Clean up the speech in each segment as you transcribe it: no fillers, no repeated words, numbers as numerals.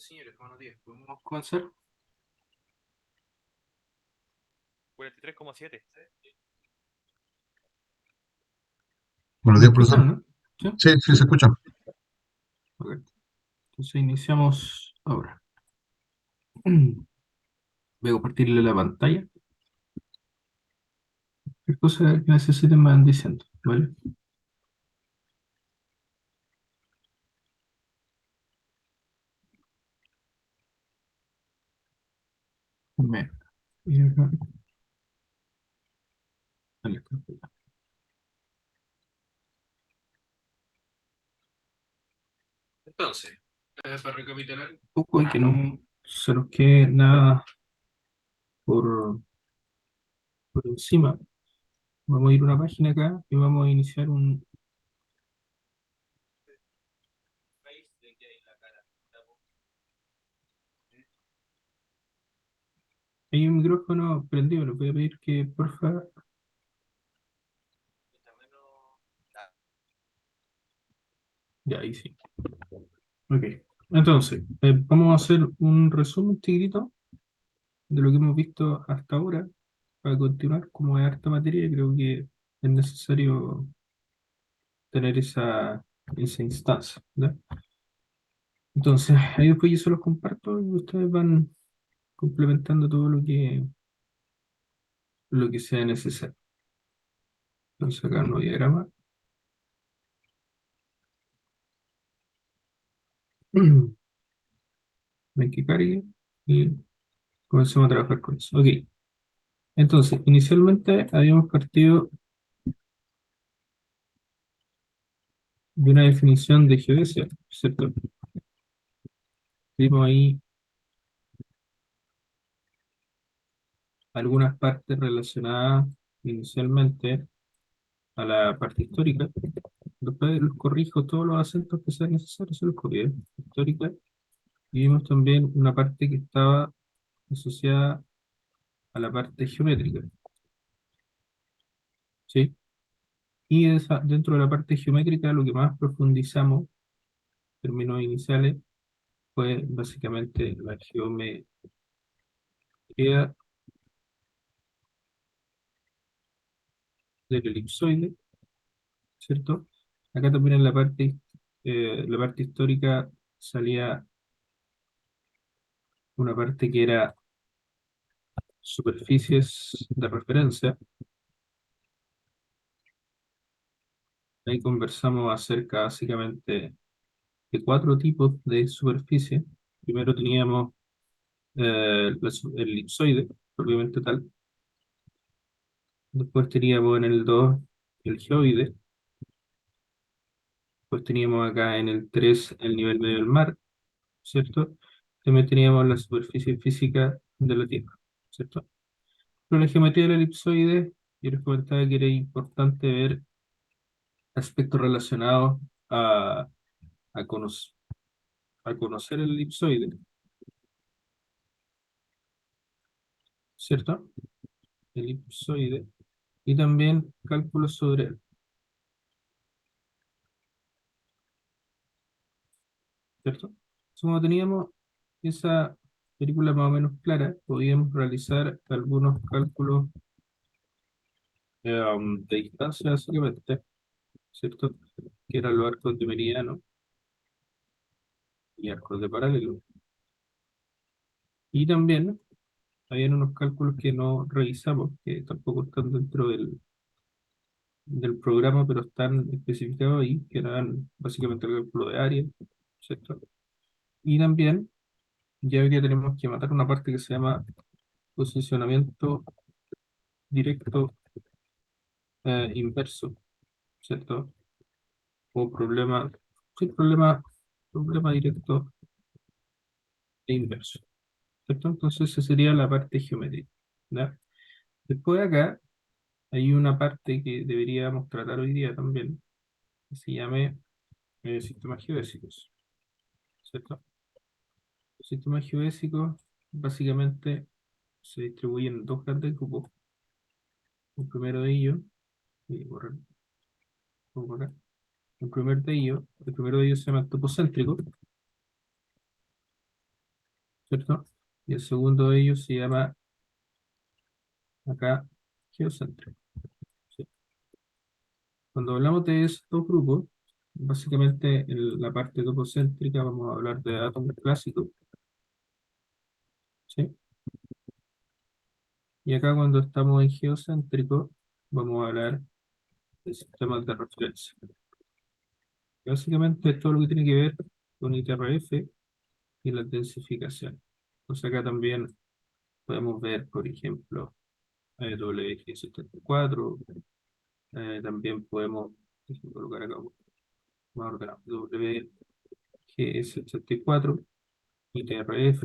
señores, buenos días. ¿Podemos comenzar? 43,7. Buenos ¿Me días, profesor. escuchan, no? ¿Sí? Sí, sí, se escucha. Ok. Entonces iniciamos ahora. Voy a compartirle la pantalla. ¿Qué cosa que necesiten me van diciendo? ¿Vale? Me- y acá. Vale, perfecto. Entonces, para recapitular un poco y que no se nos quede nada por, por encima, vamos a ir a una página acá y vamos a iniciar un... Hay un micrófono prendido, le voy a pedir que porfa... Ya, ahí sí. Ok. Entonces, vamos a hacer un resumen chiquitito de lo que hemos visto hasta ahora para continuar. Como es harta materia, creo que es necesario tener esa instancia, ¿ya? Entonces, ahí después yo se los comparto y ustedes van complementando todo lo que sea necesario. Entonces, acá no diagrama. Ven que cargue y comencemos a trabajar con eso. Ok. Entonces, inicialmente habíamos partido de una definición de geodesia, ¿cierto? Vimos ahí algunas partes relacionadas inicialmente a la parte histórica. Después los corrijo todos los acentos que sean necesarios, se los corrijo. Histórica. Y vimos también una parte que estaba asociada a la parte geométrica, ¿sí? Y dentro de la parte geométrica lo que más profundizamos, términos iniciales, fue básicamente la geometría del elipsoide, ¿cierto? Acá también en la parte histórica salía una parte que era superficies de referencia. Ahí conversamos acerca básicamente de cuatro tipos de superficie. Primero teníamos el elipsoide, propiamente tal. Después teníamos en el 2 el geoide. Después teníamos acá en el 3 el nivel medio del mar, ¿cierto? También teníamos la superficie física de la Tierra, ¿cierto? Pero la geometría del elipsoide, yo les comentaba que era importante ver aspectos relacionados a, a, cono- a conocer el elipsoide, ¿cierto? Elipsoide, y también cálculos sobre él, ¿cierto? Entonces, como teníamos esa película más o menos clara, podíamos realizar algunos cálculos de distancia, básicamente, ¿cierto? Que eran los arcos de meridiano y arcos de paralelo. Y también habían unos cálculos que no revisamos, que tampoco están dentro del programa, pero están especificados ahí, que eran básicamente el cálculo de área, ¿cierto? Y también ya que tenemos que matar una parte que se llama posicionamiento directo inverso, ¿cierto? O problema, sí, problema directo e inverso, ¿cierto? Entonces esa sería la parte geométrica, ¿ya? Después de acá hay una parte que deberíamos tratar hoy día también, que se llame sistemas geodésicos, ¿cierto? Los sistemas geodésicos básicamente se distribuyen en dos grandes grupos. El primero de ellos, voy a borrar un poco acá. El primero de ellos se llama topocéntrico, ¿cierto? Y el segundo de ellos se llama acá geocéntrico. ¿Sí? Cuando hablamos de estos dos grupos, básicamente en la parte topocéntrica vamos a hablar de átomos clásicos, ¿sí? Y acá cuando estamos en geocéntrico, vamos a hablar de sistemas de referencia. Y básicamente es todo lo que tiene que ver con ITRF y la densificación. Entonces acá también podemos ver, por ejemplo, WG74, también podemos, déjame colocar acá más ordenado, WGS84, ITRF,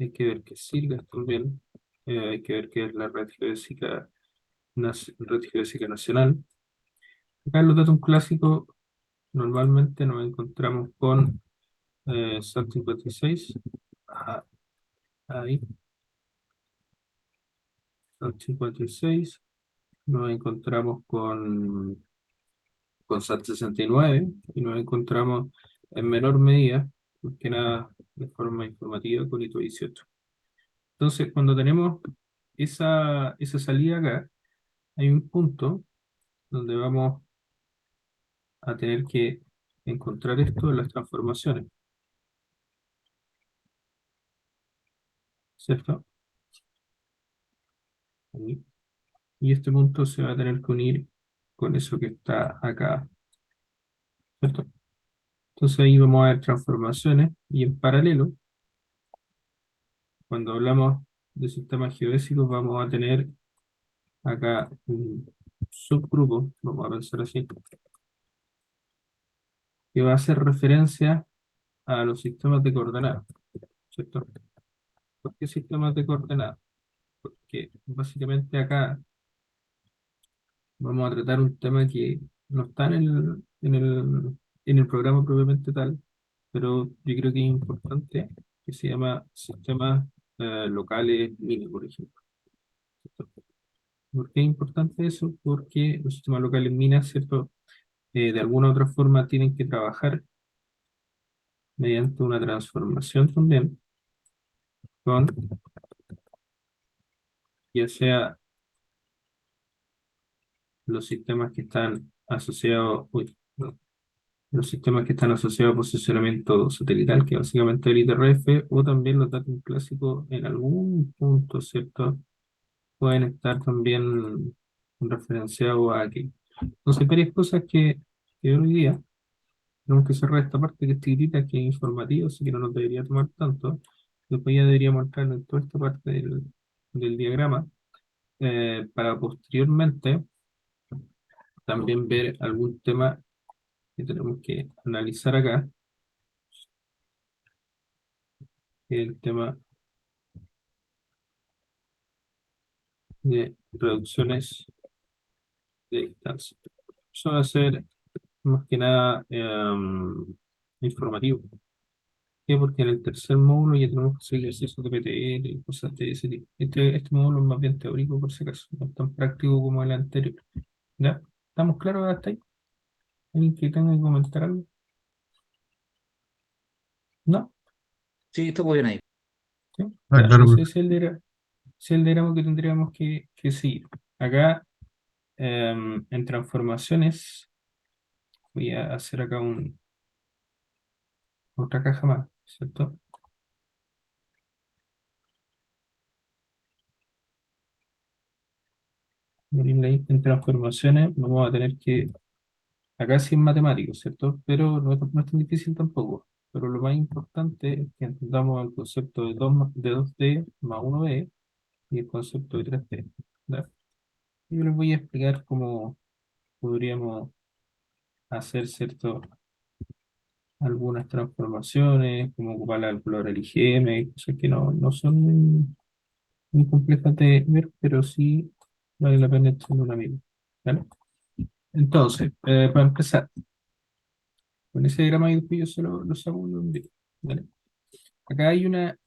hay que ver qué es SIRGAS también, hay que ver qué es la red geodésica nacional. Acá en los datos clásicos normalmente nos encontramos con SAT 56, ajá, ahí, SAT 56, nos encontramos con SAT 69 y nos encontramos en menor medida, porque nada, de forma informativa con ITO 18. Entonces, cuando tenemos esa salida acá, hay un punto donde vamos a tener que encontrar esto en las transformaciones, ¿cierto? Ahí. Y este punto se va a tener que unir con eso que está acá, ¿cierto? Entonces ahí vamos a ver transformaciones y en paralelo, cuando hablamos de sistemas geodésicos, vamos a tener acá un subgrupo, vamos a pensar así, que va a hacer referencia a los sistemas de coordenadas, ¿cierto? ¿Por qué sistemas de coordenadas? Porque básicamente acá vamos a tratar un tema que no está en el programa propiamente tal, pero yo creo que es importante, que se llama sistemas locales mini, por ejemplo. ¿Por qué es importante eso? Porque los sistemas locales minas, ¿cierto? De alguna u otra forma tienen que trabajar mediante una transformación también con, ya sea los sistemas que están asociados, uy, no, los sistemas que están asociados a posicionamiento satelital, que básicamente es el ITRF, o también los datos clásicos en algún punto, ¿cierto? Pueden estar también referenciados a aquí. Entonces, hay varias cosas que hoy día tenemos que cerrar esta parte que es chiquitita, que es informativa, así que no nos debería tomar tanto. Después ya deberíamos entrar en toda esta parte del diagrama, para posteriormente también ver algún tema que tenemos que analizar acá, que es el tema de reducciones de distancia. Eso va a ser más que nada informativo. ¿Por qué? Porque en el tercer módulo ya tenemos que hacer ejercicios de PTL y cosas de ese tipo. Este módulo es más bien teórico, por si acaso, no es tan práctico como el anterior. ¿Ya? ¿Estamos claros hasta ahí? ¿Alguien que tenga que comentar algo? ¿No? Sí, estuvo bien ahí. ¿Sí? Ah, Ya, claro, entonces profe. ese es el diagrama que tendríamos que seguir. Acá, en transformaciones, voy a hacer acá otra caja más, ¿cierto? En transformaciones vamos a tener que, acá sí es matemático, ¿cierto? Pero no es tan difícil tampoco. Pero lo más importante es que entendamos el concepto de 2D más 1D y el concepto de 3D. ¿Ya? Yo les voy a explicar cómo podríamos hacer, ¿cierto? Algunas transformaciones, cómo ocupar la calculadora LIGM, cosas que no son muy complejas de ver, pero sí vale la pena echarle una mirada. ¿Vale? Entonces, para empezar, con ese diagrama y después yo lo saco de un video, ¿vale? Acá hay una,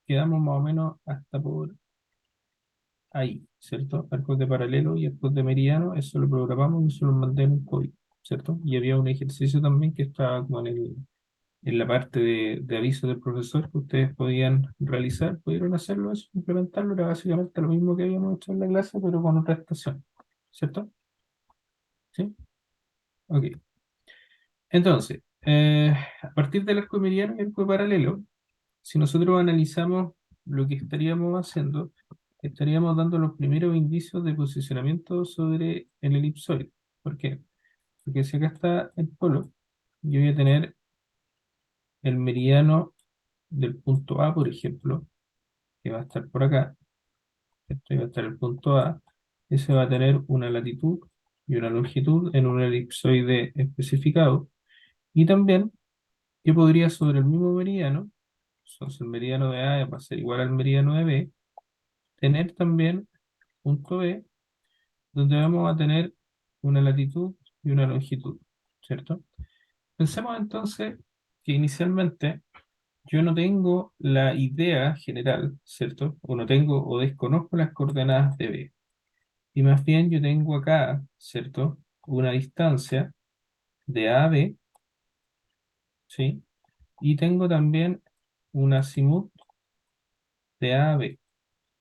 quedamos más o menos hasta por ahí, ¿cierto? Arcos de paralelo y arcos de meridiano, eso lo programamos y eso lo mandé en un código, ¿cierto? Y había un ejercicio también que estaba como en la parte de aviso del profesor que ustedes podían realizar, pudieron hacerlo, eso, implementarlo, era básicamente lo mismo que habíamos hecho en la clase, pero con otra estación, ¿cierto? ¿Sí? Ok. Entonces, a partir del arco meridiano y el arco paralelo, si nosotros analizamos lo que estaríamos haciendo, estaríamos dando los primeros indicios de posicionamiento sobre el elipsoide. ¿Por qué? Porque si acá está el polo, yo voy a tener el meridiano del punto A, por ejemplo, que va a estar por acá. Este va a estar el punto A. Ese va a tener una latitud y una longitud en un elipsoide especificado. Y también yo podría sobre el mismo meridiano, entonces el meridiano de A va a ser igual al meridiano de B, tener también punto B, donde vamos a tener una latitud y una longitud, ¿cierto? Pensemos entonces que inicialmente yo no tengo la idea general, ¿cierto? O no tengo o desconozco las coordenadas de B. Y más bien yo tengo acá, ¿cierto? Una distancia de A a B, ¿sí? Y tengo también un azimut de A a B,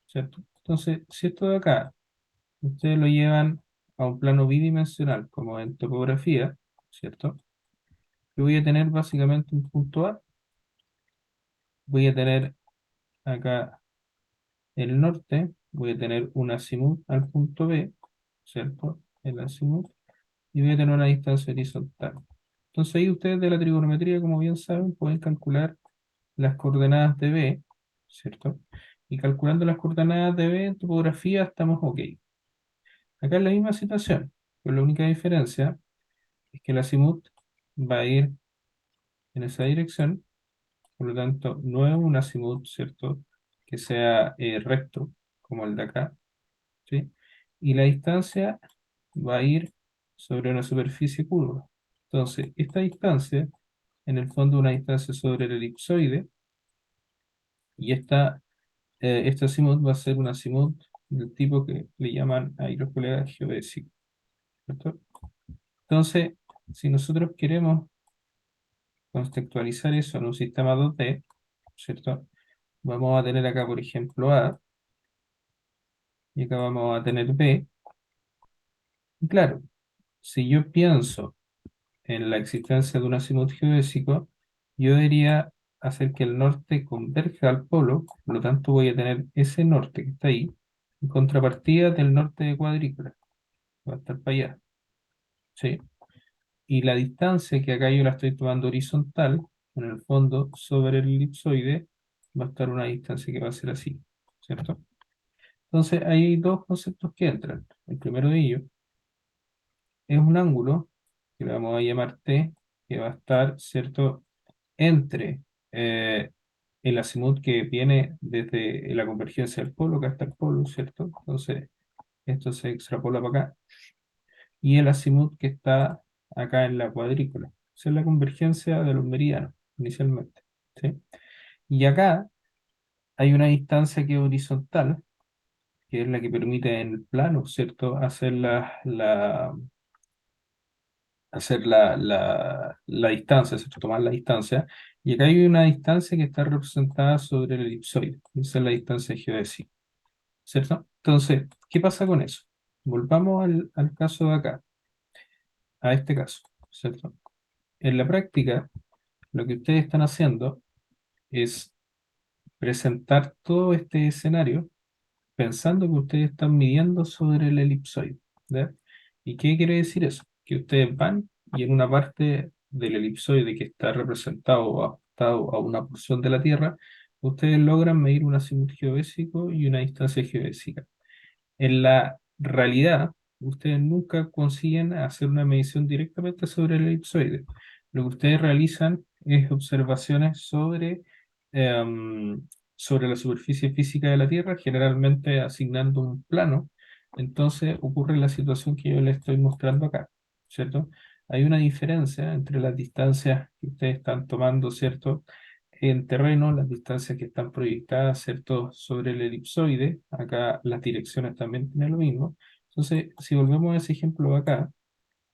¿cierto? Entonces, si esto de acá ustedes lo llevan a un plano bidimensional, como en topografía, ¿cierto? Yo voy a tener básicamente un punto A, voy a tener acá el norte, voy a tener un azimut al punto B, ¿cierto? El azimut, y voy a tener una distancia horizontal. Entonces ahí ustedes de la trigonometría, como bien saben, pueden calcular las coordenadas de B, ¿cierto? Y calculando las coordenadas de B en topografía estamos ok. Acá es la misma situación, pero la única diferencia es que el azimut va a ir en esa dirección, por lo tanto no es un azimut, ¿cierto? Que sea recto, como el de acá, ¿sí? Y la distancia va a ir sobre una superficie curva. Entonces, esta distancia, en el fondo, es una distancia sobre el elipsoide, y este azimut va a ser un azimut del tipo que le llaman ahí los colegas geodésicos, ¿cierto? Entonces, si nosotros queremos contextualizar eso en un sistema 2D, ¿cierto? Vamos a tener acá, por ejemplo, A, y acá vamos a tener B. Y claro, si yo pienso en la existencia de un azimut geodésico, yo debería hacer que el norte converja al polo, por lo tanto voy a tener ese norte que está ahí, en contrapartida del norte de cuadrícula, va a estar para allá, ¿sí? Y la distancia que acá yo la estoy tomando horizontal, en el fondo, sobre el elipsoide, va a estar una distancia que va a ser así, ¿cierto? Entonces, ahí hay dos conceptos que entran. El primero de ellos es un ángulo, que le vamos a llamar T, que va a estar, ¿cierto?, entre el azimut que viene desde la convergencia del polo, que hasta el polo, ¿cierto? Entonces, esto se extrapola para acá. Y el azimut que está acá en la cuadrícula. Esa es la convergencia de los meridianos, inicialmente, ¿sí? Y acá hay una distancia que es horizontal, que es la que permite en el plano, ¿cierto?, hacer la distancia, ¿cierto? Tomar la distancia. Y acá hay una distancia que está representada sobre el elipsoide. Esa es la distancia geodésica, ¿cierto? Entonces, ¿qué pasa con eso? Volvamos al caso de acá, a este caso, ¿cierto? En la práctica, lo que ustedes están haciendo es presentar todo este escenario pensando que ustedes están midiendo sobre el elipsoide, ¿ya? ¿Y qué quiere decir eso? Que ustedes van y en una parte del elipsoide que está representado o ajustado a una porción de la Tierra, ustedes logran medir un azimut geodésico y una distancia geodésica. En la realidad, ustedes nunca consiguen hacer una medición directamente sobre el elipsoide. Lo que ustedes realizan es observaciones em, sobre la superficie física de la Tierra, generalmente asignando un plano. Entonces ocurre la situación que yo les estoy mostrando acá, ¿cierto? Hay una diferencia entre las distancias que ustedes están tomando, ¿cierto?, en terreno, las distancias que están proyectadas, ¿cierto?, sobre el elipsoide. Acá las direcciones también tienen lo mismo. Entonces, si volvemos a ese ejemplo de acá,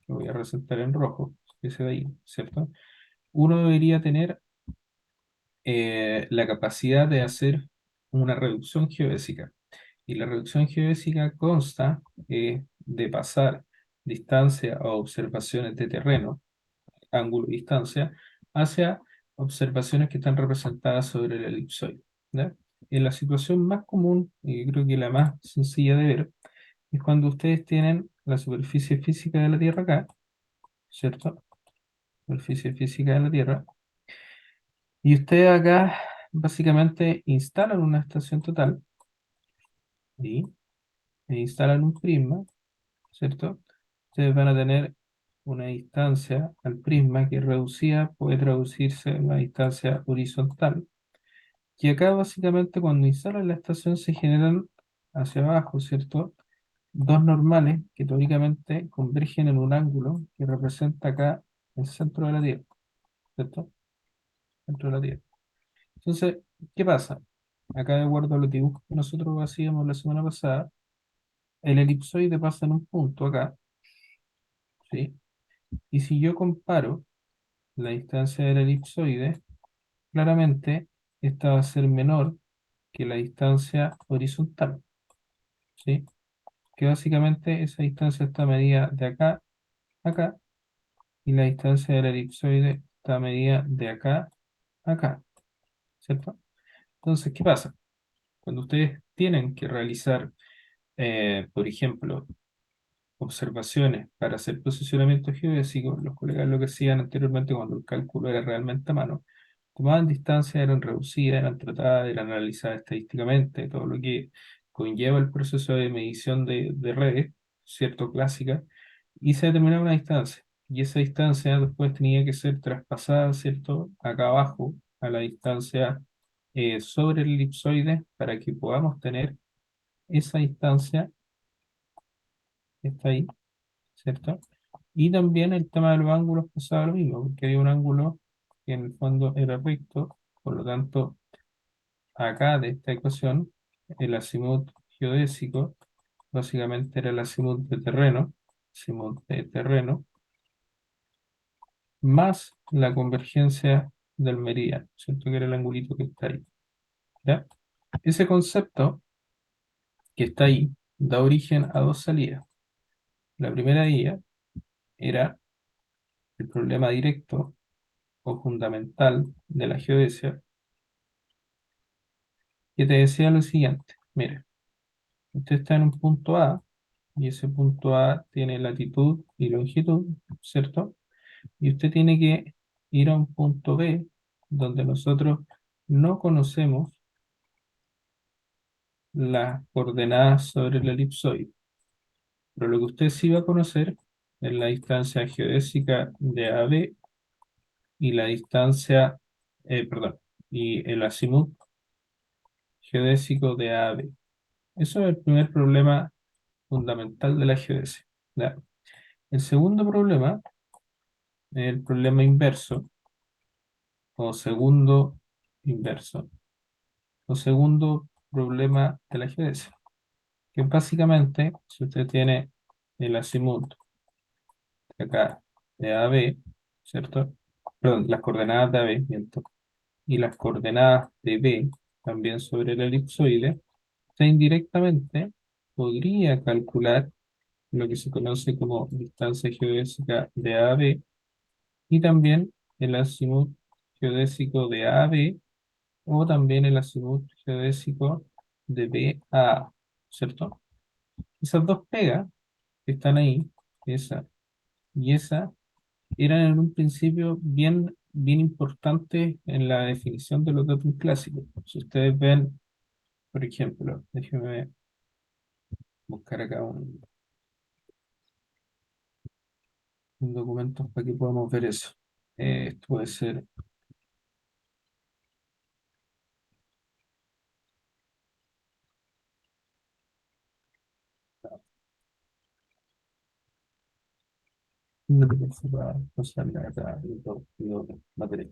que voy a resaltar en rojo, ese de ahí, ¿cierto? uno debería tener la capacidad de hacer una reducción geodésica. Y la reducción geodésica consta de pasar distancia o observaciones de terreno, ángulo y distancia, hacia observaciones que están representadas sobre el elipsoide. ¿Ya? En la situación más común, y creo que la más sencilla de ver, es cuando ustedes tienen la superficie física de la Tierra acá, ¿cierto? Superficie física de la Tierra. Y ustedes acá básicamente instalan una estación total y instalan un prisma, ¿cierto? Ustedes van a tener una distancia al prisma que reducida puede traducirse en una distancia horizontal. Y acá básicamente cuando instalan la estación se generan hacia abajo, ¿cierto? Dos normales que teóricamente convergen en un ángulo que representa acá el centro de la Tierra, ¿cierto? Centro de la Tierra. Entonces, ¿qué pasa? Acá de acuerdo a los dibujos que nosotros hacíamos la semana pasada, el elipsoide pasa en un punto acá, ¿sí? Y si yo comparo la distancia del elipsoide, claramente esta va a ser menor que la distancia horizontal, ¿sí? Que básicamente esa distancia está medida de acá a acá y la distancia del elipsoide está medida de acá a acá, ¿cierto? Entonces, ¿qué pasa? Cuando ustedes tienen que realizar, por ejemplo, observaciones para hacer posicionamiento geodésico, los colegas lo que hacían anteriormente cuando el cálculo era realmente a mano, tomaban distancias, eran reducidas, eran tratadas, eran analizadas estadísticamente, todo lo que conlleva el proceso de medición de redes, ¿cierto? Clásica, y se determinaba una distancia. Y esa distancia después tenía que ser traspasada, ¿cierto? Acá abajo, a la distancia sobre el elipsoide, para que podamos tener esa distancia que está ahí, ¿cierto? Y también el tema de los ángulos pasaba lo mismo, porque había un ángulo que en el fondo era recto, por lo tanto, acá de esta ecuación, el azimut geodésico básicamente era el azimut de terreno, más la convergencia del meridiano, ¿cierto? Que era el angulito que está ahí, ¿ya? Ese concepto que está ahí da origen a dos salidas. La primera de ellas era el problema directo o fundamental de la geodesia, que te decía lo siguiente: mire, usted está en un punto A y ese punto A tiene latitud y longitud, ¿cierto? Y usted tiene que ir a un punto B donde nosotros no conocemos las coordenadas sobre el elipsoide, pero lo que usted sí va a conocer es la distancia geodésica de AB y la distancia, perdón, y el azimut geodésico de AB. Eso es el primer problema fundamental de la geodesia. ¿Ya? El segundo problema es el problema inverso, o segundo inverso, o segundo problema de la geodesia, que básicamente, si usted tiene el azimut de acá de AB, ¿cierto? Perdón, las coordenadas de AB, miento, y las coordenadas de B, también sobre el elipsoide, usted indirectamente podría calcular lo que se conoce como distancia geodésica de A a B y también el azimut geodésico de A a B o también el azimut geodésico de B a A, ¿cierto? Esas dos pegas que están ahí, esa y esa, eran en un principio bien importantes en la definición de los datos clásicos. Si ustedes ven, por ejemplo, déjenme buscar acá un documento para que podamos ver eso. Esto puede ser una pequeña para pasarle acá y material.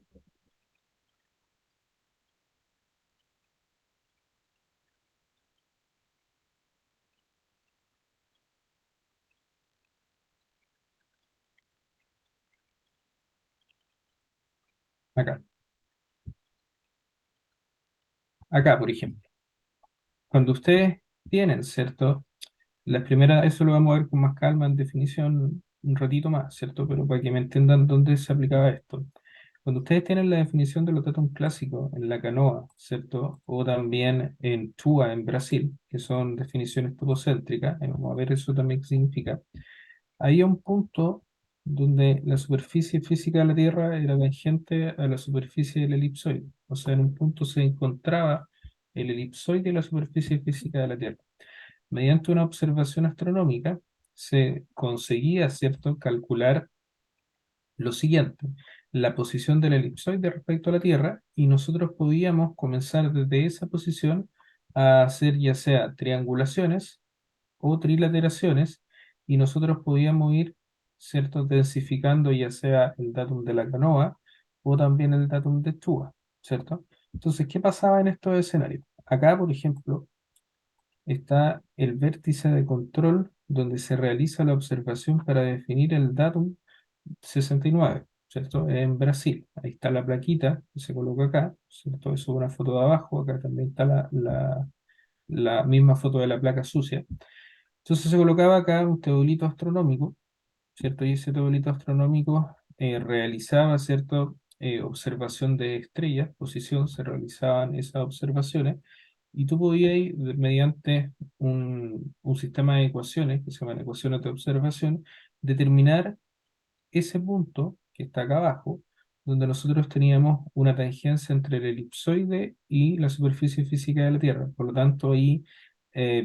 Acá. Acá, por ejemplo. Cuando ustedes tienen, ¿cierto? Las primeras, eso lo vamos a ver con más calma en definición un ratito más, ¿cierto? Pero para que me entiendan dónde se aplicaba esto. Cuando ustedes tienen la definición de los datos clásicos en la canoa, ¿cierto? O también en TUA en Brasil, que son definiciones topocéntricas, y vamos a ver eso también qué significa. Había un punto donde la superficie física de la Tierra era tangente a la superficie del elipsoide. O sea, en un punto se encontraba el elipsoide y la superficie física de la Tierra. Mediante una observación astronómica se conseguía, ¿cierto?, calcular lo siguiente, la posición del elipsoide respecto a la Tierra, y nosotros podíamos comenzar desde esa posición a hacer ya sea triangulaciones o trilateraciones, y nosotros podíamos ir, ¿cierto?, densificando ya sea el datum de la canoa o también el datum de Chua, ¿cierto? Entonces, ¿qué pasaba en estos escenarios? Acá, por ejemplo, está el vértice de control donde se realiza la observación para definir el datum 69, ¿cierto? En Brasil. Ahí está la plaquita que se coloca acá, ¿cierto? Eso es una foto de abajo, acá también está la misma foto de la placa sucia. Entonces se colocaba acá un teodolito astronómico, ¿cierto? Y ese teodolito astronómico realizaba, ¿cierto? Observación de estrellas, posición, se realizaban esas observaciones, y tú podías ir mediante un sistema de ecuaciones, que se llaman ecuaciones de observación, determinar ese punto que está acá abajo, donde nosotros teníamos una tangencia entre el elipsoide y la superficie física de la Tierra. Por lo tanto, ahí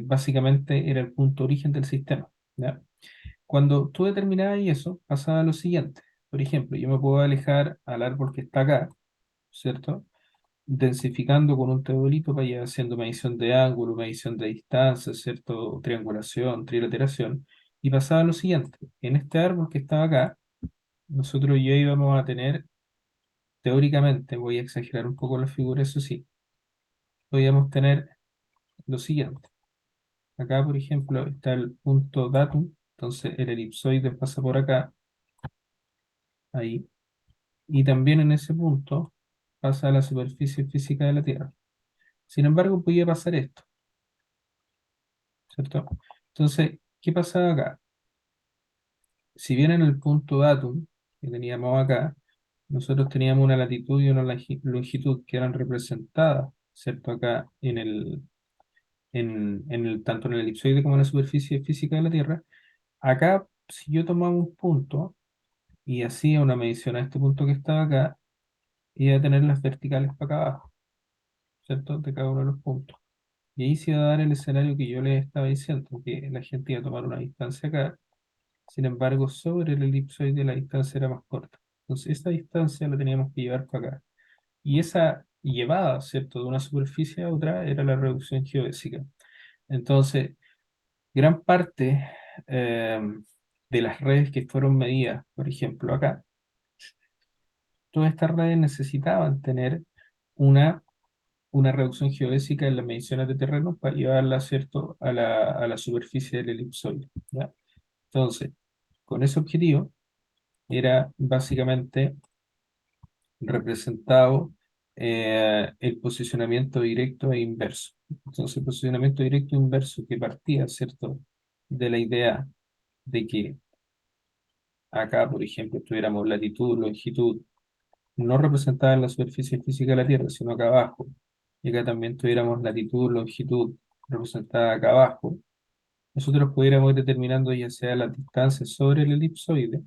básicamente era el punto origen del sistema, ¿ya? Cuando tú determinabas eso, pasaba lo siguiente. Por ejemplo, yo me puedo alejar al árbol que está acá, ¿cierto? Densificando con un teodolito para ir haciendo medición de ángulo, medición de distancia, ¿cierto? Triangulación, trilateración. Y pasaba lo siguiente. En este árbol que estaba acá, nosotros ya íbamos a tener, teóricamente, voy a exagerar un poco la figura, eso sí, podíamos tener lo siguiente. Acá, por ejemplo, está el punto datum, entonces el elipsoide pasa por acá, ahí, y también en ese punto pasa a la superficie física de la Tierra. Sin embargo, podía pasar esto, ¿cierto? Entonces, ¿qué pasaba acá? Si bien en el punto datum que teníamos acá, nosotros teníamos una latitud y una longitud que eran representadas, ¿cierto? Acá tanto en el elipsoide como en la superficie física de la Tierra. Acá, si yo tomaba un punto y hacía una medición a este punto que estaba acá, iba a tener las verticales para acá abajo, ¿cierto? De cada uno de los puntos. Y ahí se iba a dar el escenario que yo les estaba diciendo, que la gente iba a tomar una distancia acá, sin embargo, sobre el elipsoide la distancia era más corta. Entonces, esa distancia la teníamos que llevar para acá. Y esa llevada, ¿cierto?, de una superficie a otra era la reducción geodésica. Entonces, gran parte eh, de las redes que fueron medidas, por ejemplo, acá, todas estas redes necesitaban tener una, una reducción geodésica en las mediciones de terreno para llevarla, ¿cierto?, a la superficie del elipsoide, ¿ya? Entonces, con ese objetivo, era básicamente representado el posicionamiento directo e inverso. Entonces, el posicionamiento directo e inverso que partía, ¿cierto?, de la idea de que acá, por ejemplo, tuviéramos latitud, longitud, no representada en la superficie física de la Tierra, sino acá abajo. Y acá también tuviéramos latitud, longitud representada acá abajo. Nosotros pudiéramos ir determinando ya sea las distancias sobre el elipsoide,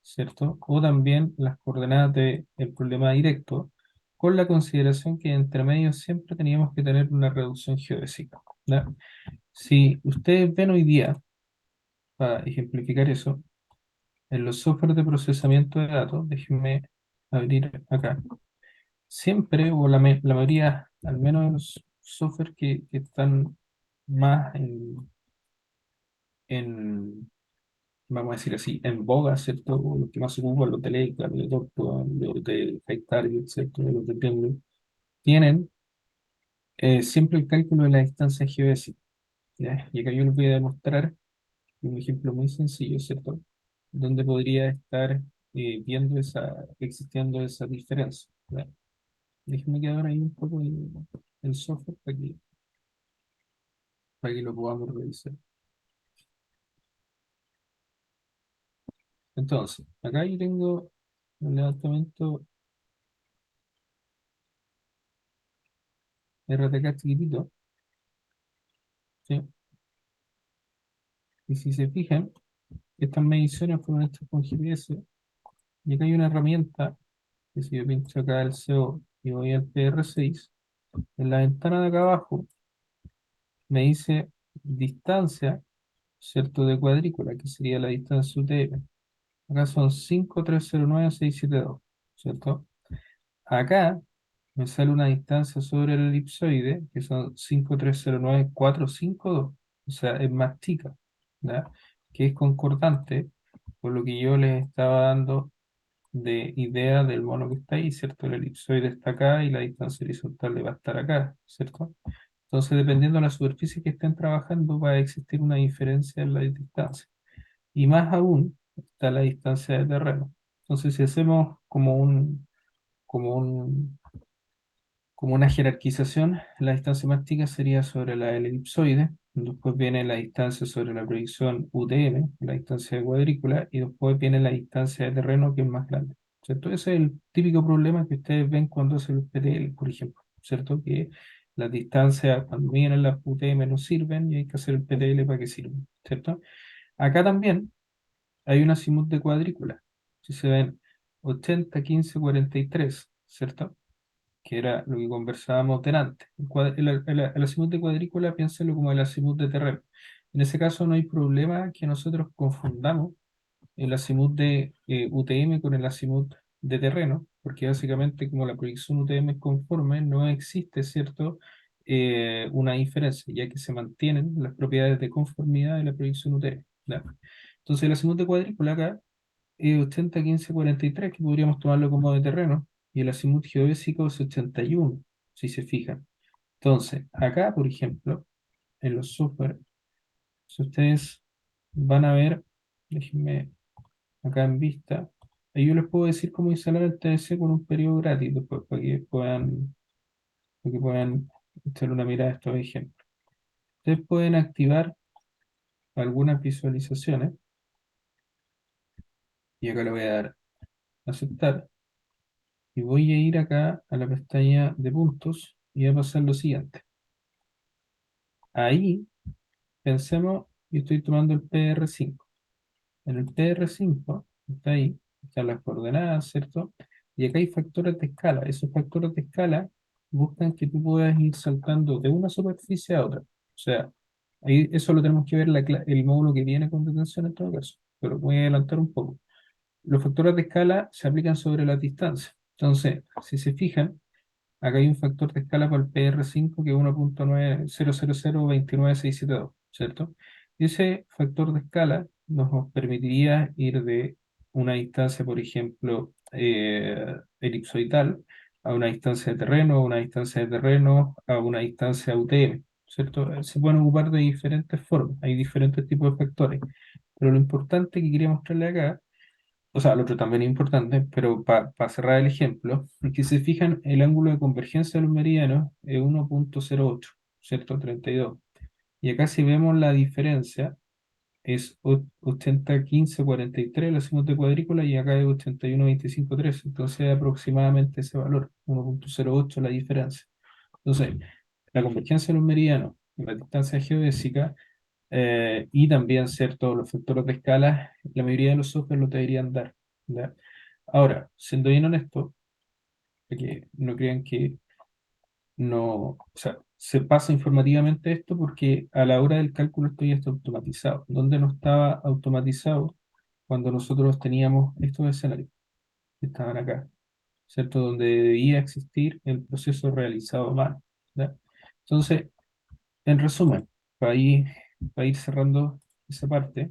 ¿cierto? O también las coordenadas del problema directo, con la consideración que entre medio siempre teníamos que tener una reducción geodésica, ¿ya? Si ustedes ven hoy día, para ejemplificar eso, en los softwares de procesamiento de datos, déjenme abrir acá, siempre, o la mayoría, al menos de los softwares que están más en, vamos a decir así, en boga, ¿cierto? O los que más se ocupan, los de Leica, los de Doctor, los de High Target, ¿cierto? Los de Penguin, tienen siempre el cálculo de la distancia geodésica, ¿ya? Y acá yo les voy a demostrar un ejemplo muy sencillo, ¿cierto? Donde podría estar existiendo esa diferencia. ¿Ya? Déjeme que abra ahí un poco el software para que lo podamos revisar. Entonces, acá yo tengo un levantamiento RTK chiquitito, ¿sí? Y si se fijan, estas mediciones fueron hechas con GPS, y acá hay una herramienta, que si yo pincho acá el CO y voy al PR6, en la ventana de acá abajo me dice distancia, ¿cierto? De cuadrícula, que sería la distancia UTM. Acá son 5309672, ¿cierto? Acá me sale una distancia sobre el elipsoide que son 5309452, o sea, es más chica, ¿ya? Que es concordante con lo que yo les estaba dando de idea del mono que está ahí, ¿cierto? El elipsoide está acá y la distancia horizontal le va a estar acá, ¿cierto? Entonces, dependiendo de la superficie que estén trabajando, va a existir una diferencia en la distancia. Y más aún está la distancia de terreno. Entonces, si hacemos como un, como una jerarquización, la distancia más chica sería sobre la del elipsoide, después viene la distancia sobre la proyección UTM, la distancia de cuadrícula, y después viene la distancia de terreno, que es más grande, ¿cierto? Ese es el típico problema que ustedes ven cuando hacen los PTL, por ejemplo, ¿cierto? Que las distancias cuando vienen las UTM no sirven y hay que hacer el PTL para que sirvan, ¿cierto? Acá también hay un azimut de cuadrícula. Si se ven 80, 15, 43, ¿cierto? Que era lo que conversábamos delante. El azimut de cuadrícula, piénselo como el azimut de terreno. En ese caso no hay problema que nosotros confundamos el azimut de UTM con el azimut de terreno, porque básicamente como la proyección UTM es conforme, no existe, ¿cierto? Una diferencia, ya que se mantienen las propiedades de conformidad de la proyección UTM. ¿Ya? Entonces el azimut de cuadrícula acá 80, 15, 43, que podríamos tomarlo como de terreno, y el azimut geodésico es 81, si se fijan. Entonces, acá, por ejemplo, en los software, si ustedes van a ver, déjenme acá en vista, ahí yo les puedo decir cómo instalar el TDC con un periodo gratis, después, para que puedan echar una mirada a estos ejemplos. Ustedes pueden activar algunas visualizaciones, y acá le voy a dar a aceptar. Y voy a ir acá a la pestaña de puntos y voy a pasar lo siguiente. Ahí, pensemos, yo estoy tomando el PR5. En el PR5, está ahí, están las coordenadas, ¿cierto? Y acá hay factores de escala. Esos factores de escala buscan que tú puedas ir saltando de una superficie a otra. O sea, ahí eso lo tenemos que ver el módulo que viene con detención en todo caso. Pero voy a adelantar un poco. Los factores de escala se aplican sobre la distancia. Entonces, si se fijan, acá hay un factor de escala para el PR5 que es 1.900029672, ¿cierto? Y ese factor de escala nos permitiría ir de una distancia, por ejemplo, elipsoidal, a una distancia de terreno, a una distancia de terreno, a una distancia UTM, ¿cierto? Se pueden ocupar de diferentes formas, hay diferentes tipos de factores, pero lo importante que quería mostrarle acá, o sea, lo otro también es importante, pero para cerrar el ejemplo, que se fijan, el ángulo de convergencia de los meridianos es 1.08, ¿cierto? 32. Y acá si vemos la diferencia, es 80, 15, 43, la segunda cuadrícula, y acá es 81, 25, 13. Entonces es aproximadamente ese valor, 1.08 la diferencia. Entonces, la convergencia de los meridianos, la distancia geodésica, y también ciertos los factores de escala, la mayoría de los software lo deberían dar, ¿ya? Ahora, siendo bien honesto, para que no crean que no, o sea, se pasa informativamente esto porque a la hora del cálculo esto ya está automatizado. ¿Dónde no estaba automatizado? Cuando nosotros teníamos estos escenarios que estaban acá, ¿cierto? Donde debía existir el proceso realizado a mano, ¿ya? Entonces, en resumen, para ir cerrando esa parte,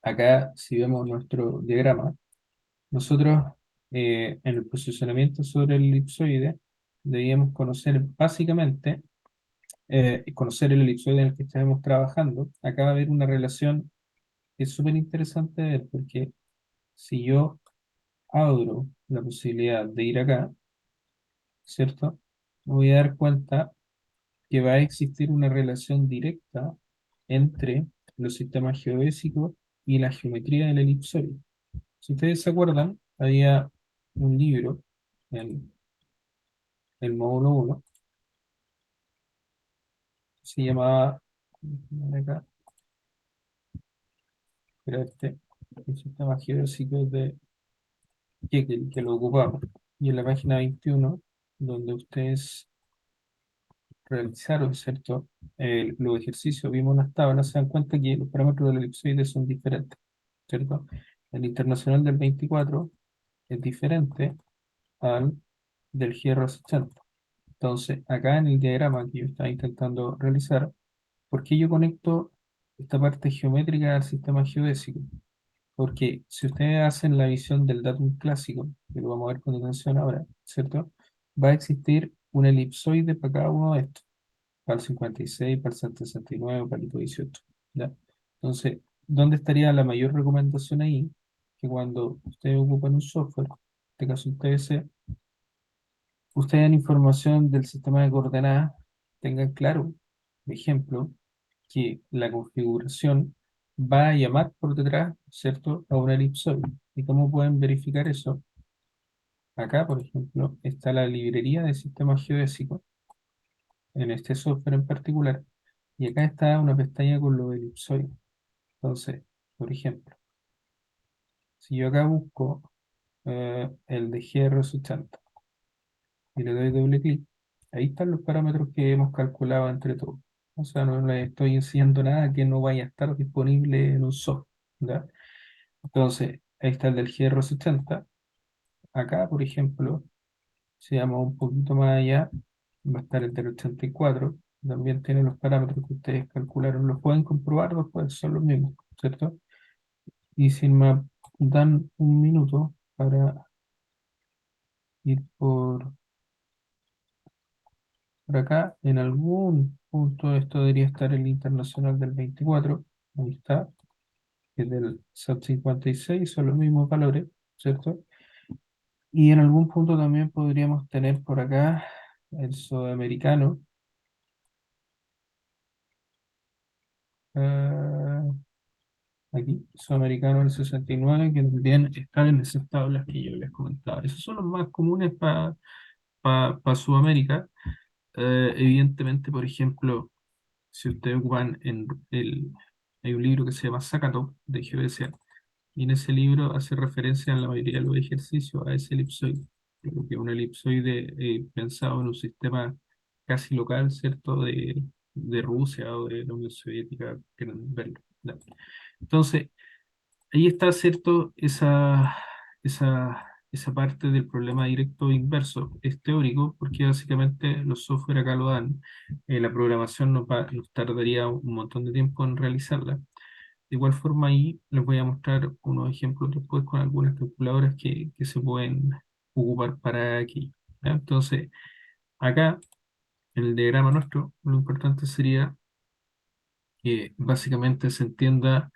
acá, si vemos nuestro diagrama, nosotros en el posicionamiento sobre el elipsoide debíamos conocer básicamente, conocer el elipsoide en el que estamos trabajando. Acá va a haber una relación que es súper interesante de ver, porque si yo abro la posibilidad de ir acá, ¿cierto? Me voy a dar cuenta que va a existir una relación directa entre los sistemas geodésicos y la geometría del elipsoide. Si ustedes se acuerdan, había un libro en el módulo 1, se llamaba, acá, era este, el sistema geodésico de Jekyll, que lo ocupamos. Y en la página 21, donde ustedes realizaron, ¿cierto? Los ejercicios, vimos las tablas, se dan cuenta que los parámetros del elipsoide son diferentes, ¿cierto? El internacional del 24 es diferente al del GR80. Entonces, acá en el diagrama que yo estaba intentando realizar, ¿por qué yo conecto esta parte geométrica al sistema geodésico? Porque si ustedes hacen la visión del datum clásico, que lo vamos a ver con atención ahora, ¿cierto? Va a existir un elipsoide para cada uno de estos, para el 56, para el 69, para el 18, ¿ya? Entonces, ¿dónde estaría la mayor recomendación ahí? Que cuando ustedes ocupan un software, en este caso un TBC, ustedes en información del sistema de coordenadas tengan claro, por ejemplo, que la configuración va a llamar por detrás, ¿cierto?, a una elipsoide. ¿Y cómo pueden verificar eso? Acá, por ejemplo, está la librería de sistemas geodésicos, en este software en particular, y acá está una pestaña con los elipsoides. Entonces, por ejemplo, si yo acá busco el de GR80 y le doy doble clic, ahí están los parámetros que hemos calculado entre todos. O sea, no le estoy enseñando nada que no vaya a estar disponible en un software, ¿ya? Entonces, ahí está el del GR80. Acá, por ejemplo, si vamos un poquito más allá, va a estar el del 84. También tiene los parámetros que ustedes calcularon. Los pueden comprobar después, son los mismos, ¿cierto? Y si me dan un minuto para ir por acá, en algún punto esto debería estar el internacional del 24. Ahí está. El del SAT 56 son los mismos valores, ¿cierto? Y en algún punto también podríamos tener por acá el sudamericano. eh, Aquí, sudamericano del 69, que también están en esas tablas que yo les comentaba. Esos son los más comunes para Sudamérica. Evidentemente, por ejemplo, si ustedes ocupan hay un libro que se llama Sakato de geodesia, y en ese libro hace referencia en la mayoría de los ejercicios a ese elipsoide, creo que un elipsoide pensado en un sistema casi local, ¿cierto? De Rusia o de la Unión Soviética, quieren verlo, ¿ya? Entonces, ahí está, ¿cierto? Esa parte del problema directo e inverso. Es teórico porque básicamente los software acá lo dan. La programación nos tardaría un montón de tiempo en realizarla. De igual forma, ahí les voy a mostrar unos ejemplos después con algunas calculadoras que se pueden ocupar para aquí, ¿ya? Entonces, acá, en el diagrama nuestro, lo importante sería que básicamente se entienda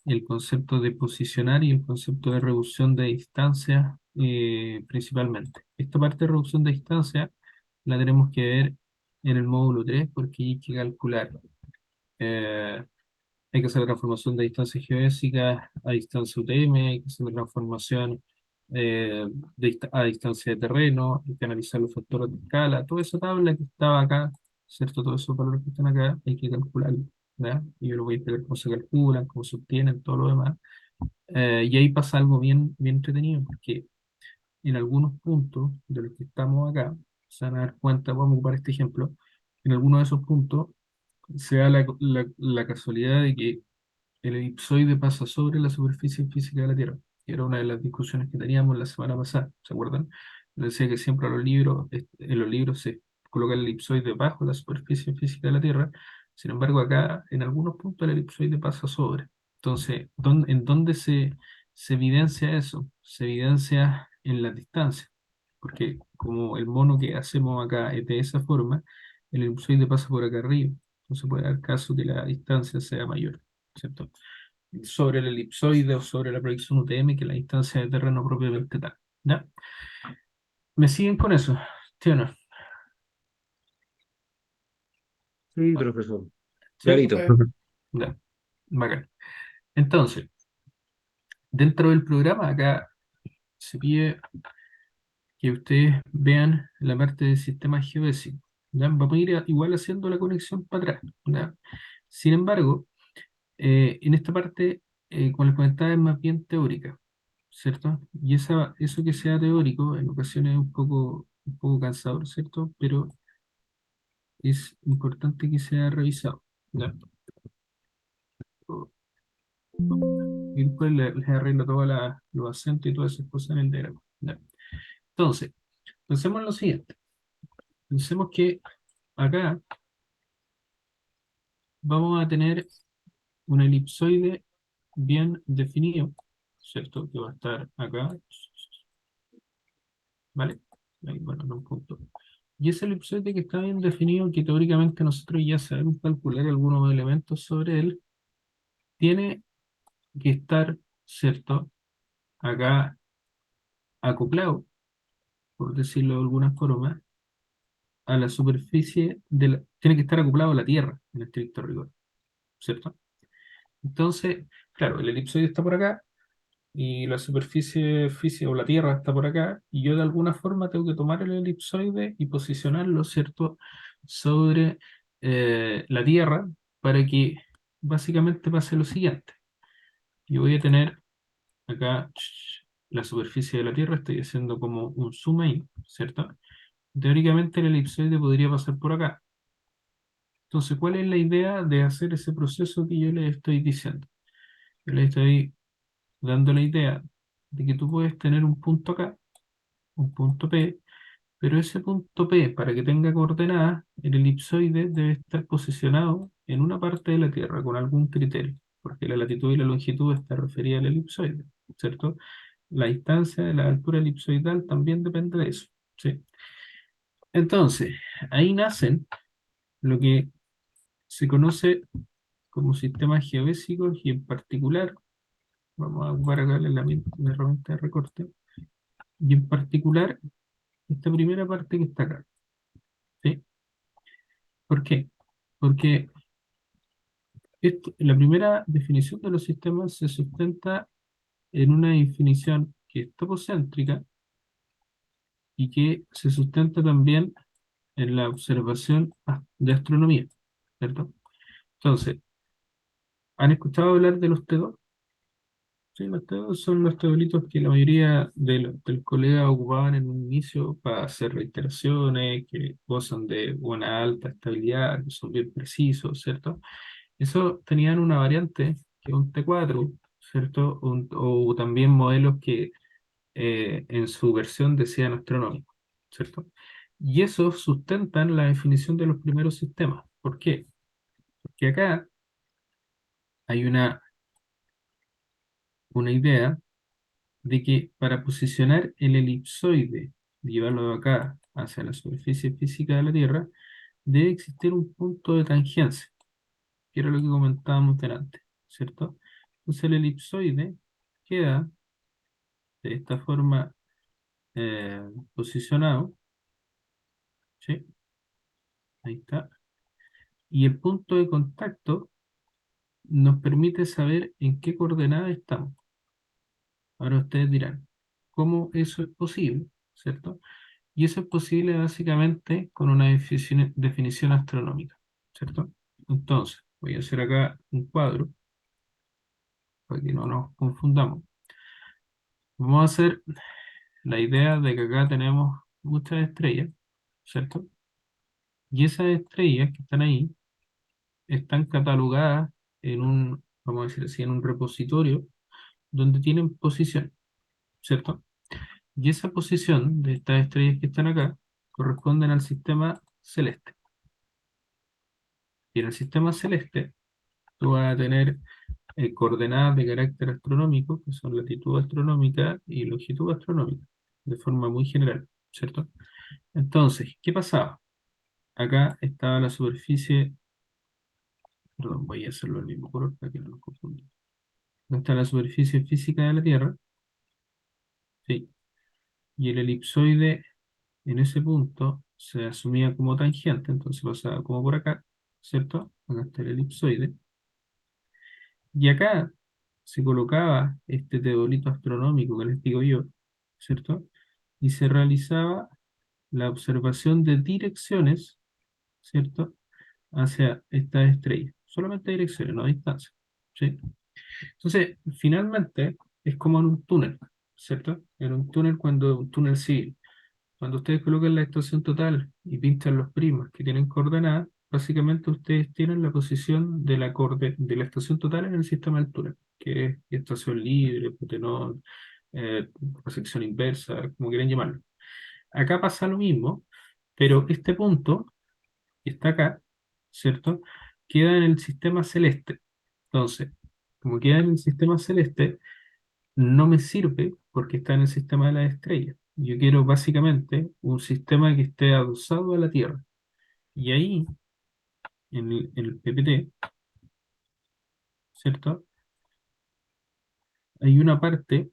el concepto de posicionar y el concepto de reducción de distancia principalmente. Esta parte de reducción de distancia la tenemos que ver en el módulo 3 porque hay que calcular. eh, Hay que hacer la transformación de distancia geodésica a distancia UTM, hay que hacer la transformación a distancia de terreno, hay que analizar los factores de escala, toda esa tabla que estaba acá, ¿cierto? Todos esos valores que están acá, hay que calcularlos, ¿ya? Y yo lo voy a explicar cómo se calculan, cómo se obtienen, todo lo demás. Y ahí pasa algo bien, bien entretenido, porque en algunos puntos de los que estamos acá, se van a dar cuenta, vamos a ocupar este ejemplo, en algunos de esos puntos se da la casualidad de que el elipsoide pasa sobre la superficie física de la Tierra, que era una de las discusiones que teníamos la semana pasada, ¿se acuerdan? Les decía que siempre en los libros se coloca el elipsoide bajo la superficie física de la Tierra, sin embargo acá en algunos puntos el elipsoide pasa sobre. Entonces, ¿en dónde se evidencia eso? Se evidencia en la distancia, porque como el mono que hacemos acá es de esa forma, el elipsoide pasa por acá arriba, entonces puede dar caso que la distancia sea mayor, ¿cierto? sobre el elipsoide o sobre la proyección UTM, que es la instancia de terreno propiamente tal. ¿Ya? ¿Me siguen con eso? ¿Sí o no? Sí, profesor. ¿Sí? Clarito. Profe, Ya. Bacán. Entonces, dentro del programa, acá se pide que ustedes vean la parte del sistema geodésico. ¿Ya? Vamos a ir igual haciendo la conexión para atrás. ¿Ya? Sin embargo, en esta parte, como les comentaba, es más bien teórica, ¿cierto? Y eso que sea teórico en ocasiones es un poco cansador, ¿cierto? Pero es importante que sea revisado. ¿Ya? Y después les arreglo todos los acentos y todas esas cosas en el diagrama. ¿Ya? Entonces, pensemos en lo siguiente. Pensemos que acá vamos a tener un elipsoide bien definido, ¿cierto? Que va a estar acá, ¿vale? Ahí, bueno, no un punto. Y ese elipsoide que está bien definido, que teóricamente nosotros ya sabemos calcular algunos elementos sobre él, tiene que estar, ¿cierto? Acá acoplado, por decirlo de alguna forma, a la superficie tiene que estar acoplado a la Tierra, en estricto rigor, ¿cierto? Entonces, claro, el elipsoide está por acá, y la superficie física o la Tierra está por acá, y yo de alguna forma tengo que tomar el elipsoide y posicionarlo, ¿cierto?, sobre la Tierra para que básicamente pase lo siguiente. Yo voy a tener acá la superficie de la Tierra, estoy haciendo como un zoom in, ¿cierto? Teóricamente el elipsoide podría pasar por acá. Entonces, ¿cuál es la idea de hacer ese proceso que yo les estoy diciendo? Yo les estoy dando la idea de que tú puedes tener un punto acá, un punto P, pero ese punto P, para que tenga coordenadas, el elipsoide debe estar posicionado en una parte de la Tierra con algún criterio, porque la latitud y la longitud está referida al elipsoide, ¿cierto? La distancia de la altura elipsoidal también depende de eso, ¿sí? Entonces, ahí nacen lo que se conoce como sistemas geodésicos y en particular, vamos a ocupar acá la herramienta de recorte, y en particular esta primera parte que está acá, ¿sí? ¿Por qué? Porque la primera definición de los sistemas se sustenta en una definición que es topocéntrica y que se sustenta también en la observación de astronomía, ¿cierto? Entonces, ¿han escuchado hablar de los T2? Sí, los T2 son los tabelitos que la mayoría de los colegas ocupaban en un inicio para hacer reiteraciones, que gozan de una alta estabilidad, que son bien precisos, ¿cierto? Eso tenían una variante, que es un T4, ¿cierto? O también modelos que en su versión decían astronómico, ¿cierto? Y eso sustentan la definición de los primeros sistemas. ¿Por qué? Porque acá hay una idea de que para posicionar el elipsoide, llevarlo de acá hacia la superficie física de la Tierra, debe existir un punto de tangencia, que era lo que comentábamos delante, ¿cierto? Entonces el elipsoide queda de esta forma posicionado, ¿sí? Ahí está. Y el punto de contacto nos permite saber en qué coordenada estamos. Ahora ustedes dirán, ¿cómo eso es posible? ¿Cierto? Y eso es posible básicamente con una definición astronómica, ¿cierto? Entonces, voy a hacer acá un cuadro para que no nos confundamos. Vamos a hacer la idea de que acá tenemos muchas estrellas, ¿cierto? Y esas estrellas que están ahí están catalogadas en vamos a decir así, en un repositorio donde tienen posición, ¿cierto? Y esa posición de estas estrellas que están acá corresponden al sistema celeste. Y en el sistema celeste tú vas a tener coordenadas de carácter astronómico, que son latitud astronómica y longitud astronómica, de forma muy general, ¿cierto? Entonces, ¿qué pasaba? Acá estaba la superficie, perdón, voy a hacerlo el mismo color para que no nos confundamos. donde está la superficie física de la Tierra, ¿sí? Y el elipsoide en ese punto se asumía como tangente, entonces pasaba como por acá, ¿cierto? Acá está el elipsoide. Y acá se colocaba este teodolito astronómico que les digo yo, ¿cierto? Y se realizaba la observación de direcciones, ¿cierto? Hacia estas estrellas. Solamente direcciones, no distancia, ¿sí? Entonces, finalmente, es como en un túnel, ¿cierto? En un túnel cuando un túnel civil. Cuando ustedes colocan la estación total y pinchan los prismas que tienen coordenadas, básicamente ustedes tienen la posición de de la estación total en el sistema del túnel, que es estación libre, potenón, sección inversa, como quieran llamarlo. Acá pasa lo mismo, pero este punto que está acá, ¿cierto? Queda en el sistema celeste. Entonces, como queda en el sistema celeste, no me sirve porque está en el sistema de las estrellas. Yo quiero básicamente un sistema que esté adosado a la Tierra. Y ahí, en el PPT, ¿cierto? Hay una parte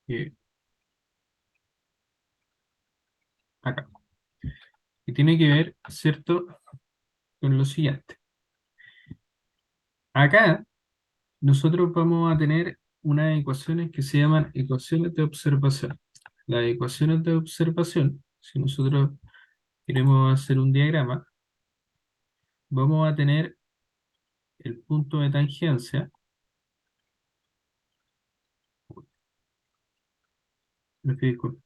que, acá, que tiene que ver, ¿cierto? Con lo siguiente. Acá nosotros vamos a tener unas ecuaciones que se llaman ecuaciones de observación. Las ecuaciones de observación, si nosotros queremos hacer un diagrama, vamos a tener el punto de tangencia.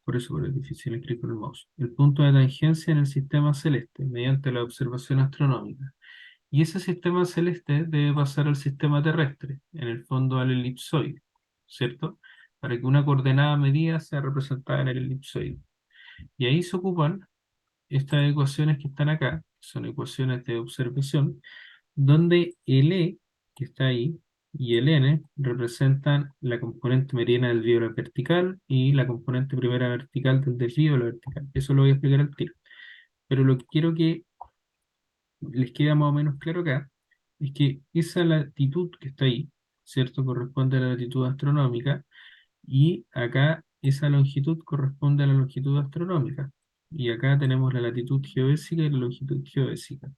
Por eso por es difícil escribir con el mouse. El punto de tangencia en el sistema celeste, mediante la observación astronómica. Y ese sistema celeste debe pasar al sistema terrestre, en el fondo al elipsoide, ¿cierto? Para que una coordenada medida sea representada en el elipsoide. Y ahí se ocupan estas ecuaciones que están acá, que son ecuaciones de observación, donde el E, que está ahí, y el N representan la componente mediana del desvío de la vertical y la componente primera vertical del desvío de la vertical. Eso lo voy a explicar al tiro. Pero lo que quiero que les quede más o menos claro acá es que esa latitud que está ahí, ¿cierto? Corresponde a la latitud astronómica y acá esa longitud corresponde a la longitud astronómica. Y acá tenemos la latitud geodésica y la longitud geodésica.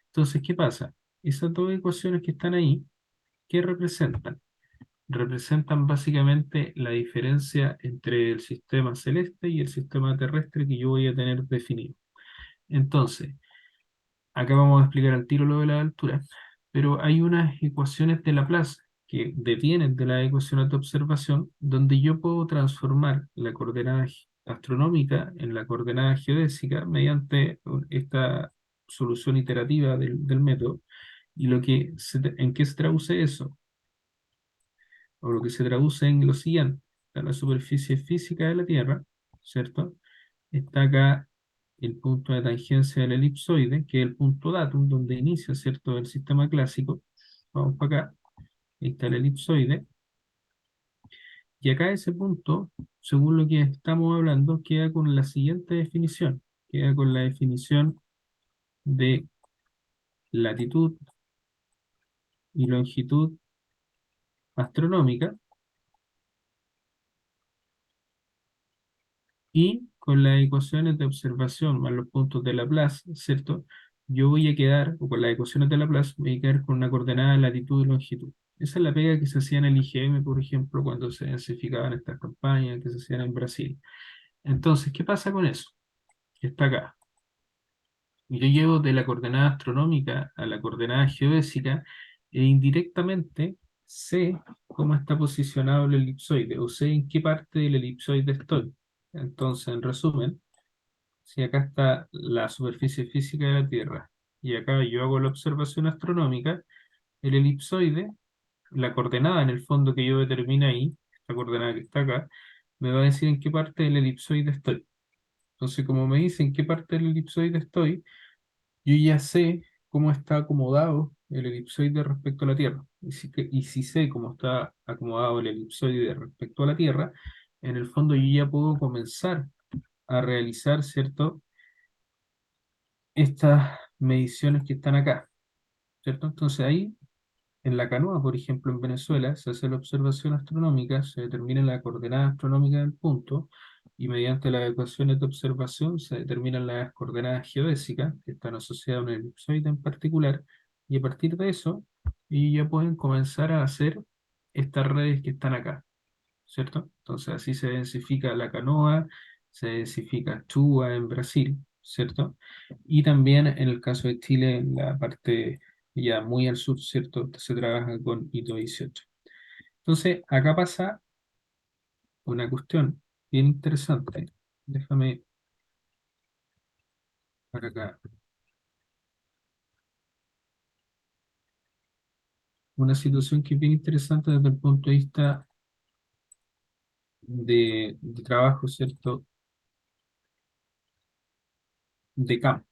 Entonces, ¿qué pasa? Esas dos ecuaciones que están ahí, ¿qué representan? Representan básicamente la diferencia entre el sistema celeste y el sistema terrestre que yo voy a tener definido. Entonces, acá vamos a explicar al tiro lo de la altura, pero hay unas ecuaciones de Laplace que devienen de las ecuaciones de observación, donde yo puedo transformar la coordenada astronómica en la coordenada geodésica mediante esta solución iterativa del método. Y ¿en qué se traduce eso? O lo que se traduce en lo siguiente: está la superficie física de la Tierra, ¿cierto? Está acá el punto de tangencia del elipsoide, que es el punto datum, donde inicia, ¿cierto?, el sistema clásico. Vamos para acá, ahí está el elipsoide. Y acá ese punto, según lo que estamos hablando, queda con la siguiente definición. Queda con la definición de latitud y longitud astronómica, y con las ecuaciones de observación más los puntos de Laplace, ¿cierto? Yo voy a quedar, o con las ecuaciones de Laplace, voy a quedar con una coordenada de latitud y longitud. Esa es la pega que se hacía en el IGM, por ejemplo, cuando se densificaban estas campañas que se hacían en Brasil. Entonces, ¿qué pasa con eso? Que está acá. Yo llevo de la coordenada astronómica a la coordenada geodésica e indirectamente sé cómo está posicionado el elipsoide, o sé en qué parte del elipsoide estoy. Entonces, en resumen, si acá está la superficie física de la Tierra y acá yo hago la observación astronómica, el elipsoide, la coordenada en el fondo que yo determine ahí, esta coordenada que está acá, me va a decir en qué parte del elipsoide estoy. Entonces, como me dice en qué parte del elipsoide estoy, yo ya sé cómo está acomodado el elipsoide respecto a la Tierra. Y si sé cómo está acomodado el elipsoide respecto a la Tierra, en el fondo yo ya puedo comenzar a realizar, ¿cierto? Estas mediciones que están acá, ¿cierto? Entonces ahí, en la canoa, por ejemplo, en Venezuela, se hace la observación astronómica, se determina la coordenada astronómica del punto, y mediante las ecuaciones de observación se determinan las coordenadas geodésicas, que están asociadas a un elipsoide en particular, y a partir de eso, y ya pueden comenzar a hacer estas redes que están acá, ¿cierto? Entonces así se densifica la canoa, se densifica Chua en Brasil, ¿cierto? Y también en el caso de Chile, en la parte ya muy al sur, ¿cierto? Se trabaja con hito 18. Entonces, acá pasa una cuestión bien interesante. Déjame para acá. Una situación que es bien interesante desde el punto de vista de trabajo, ¿cierto? De campo.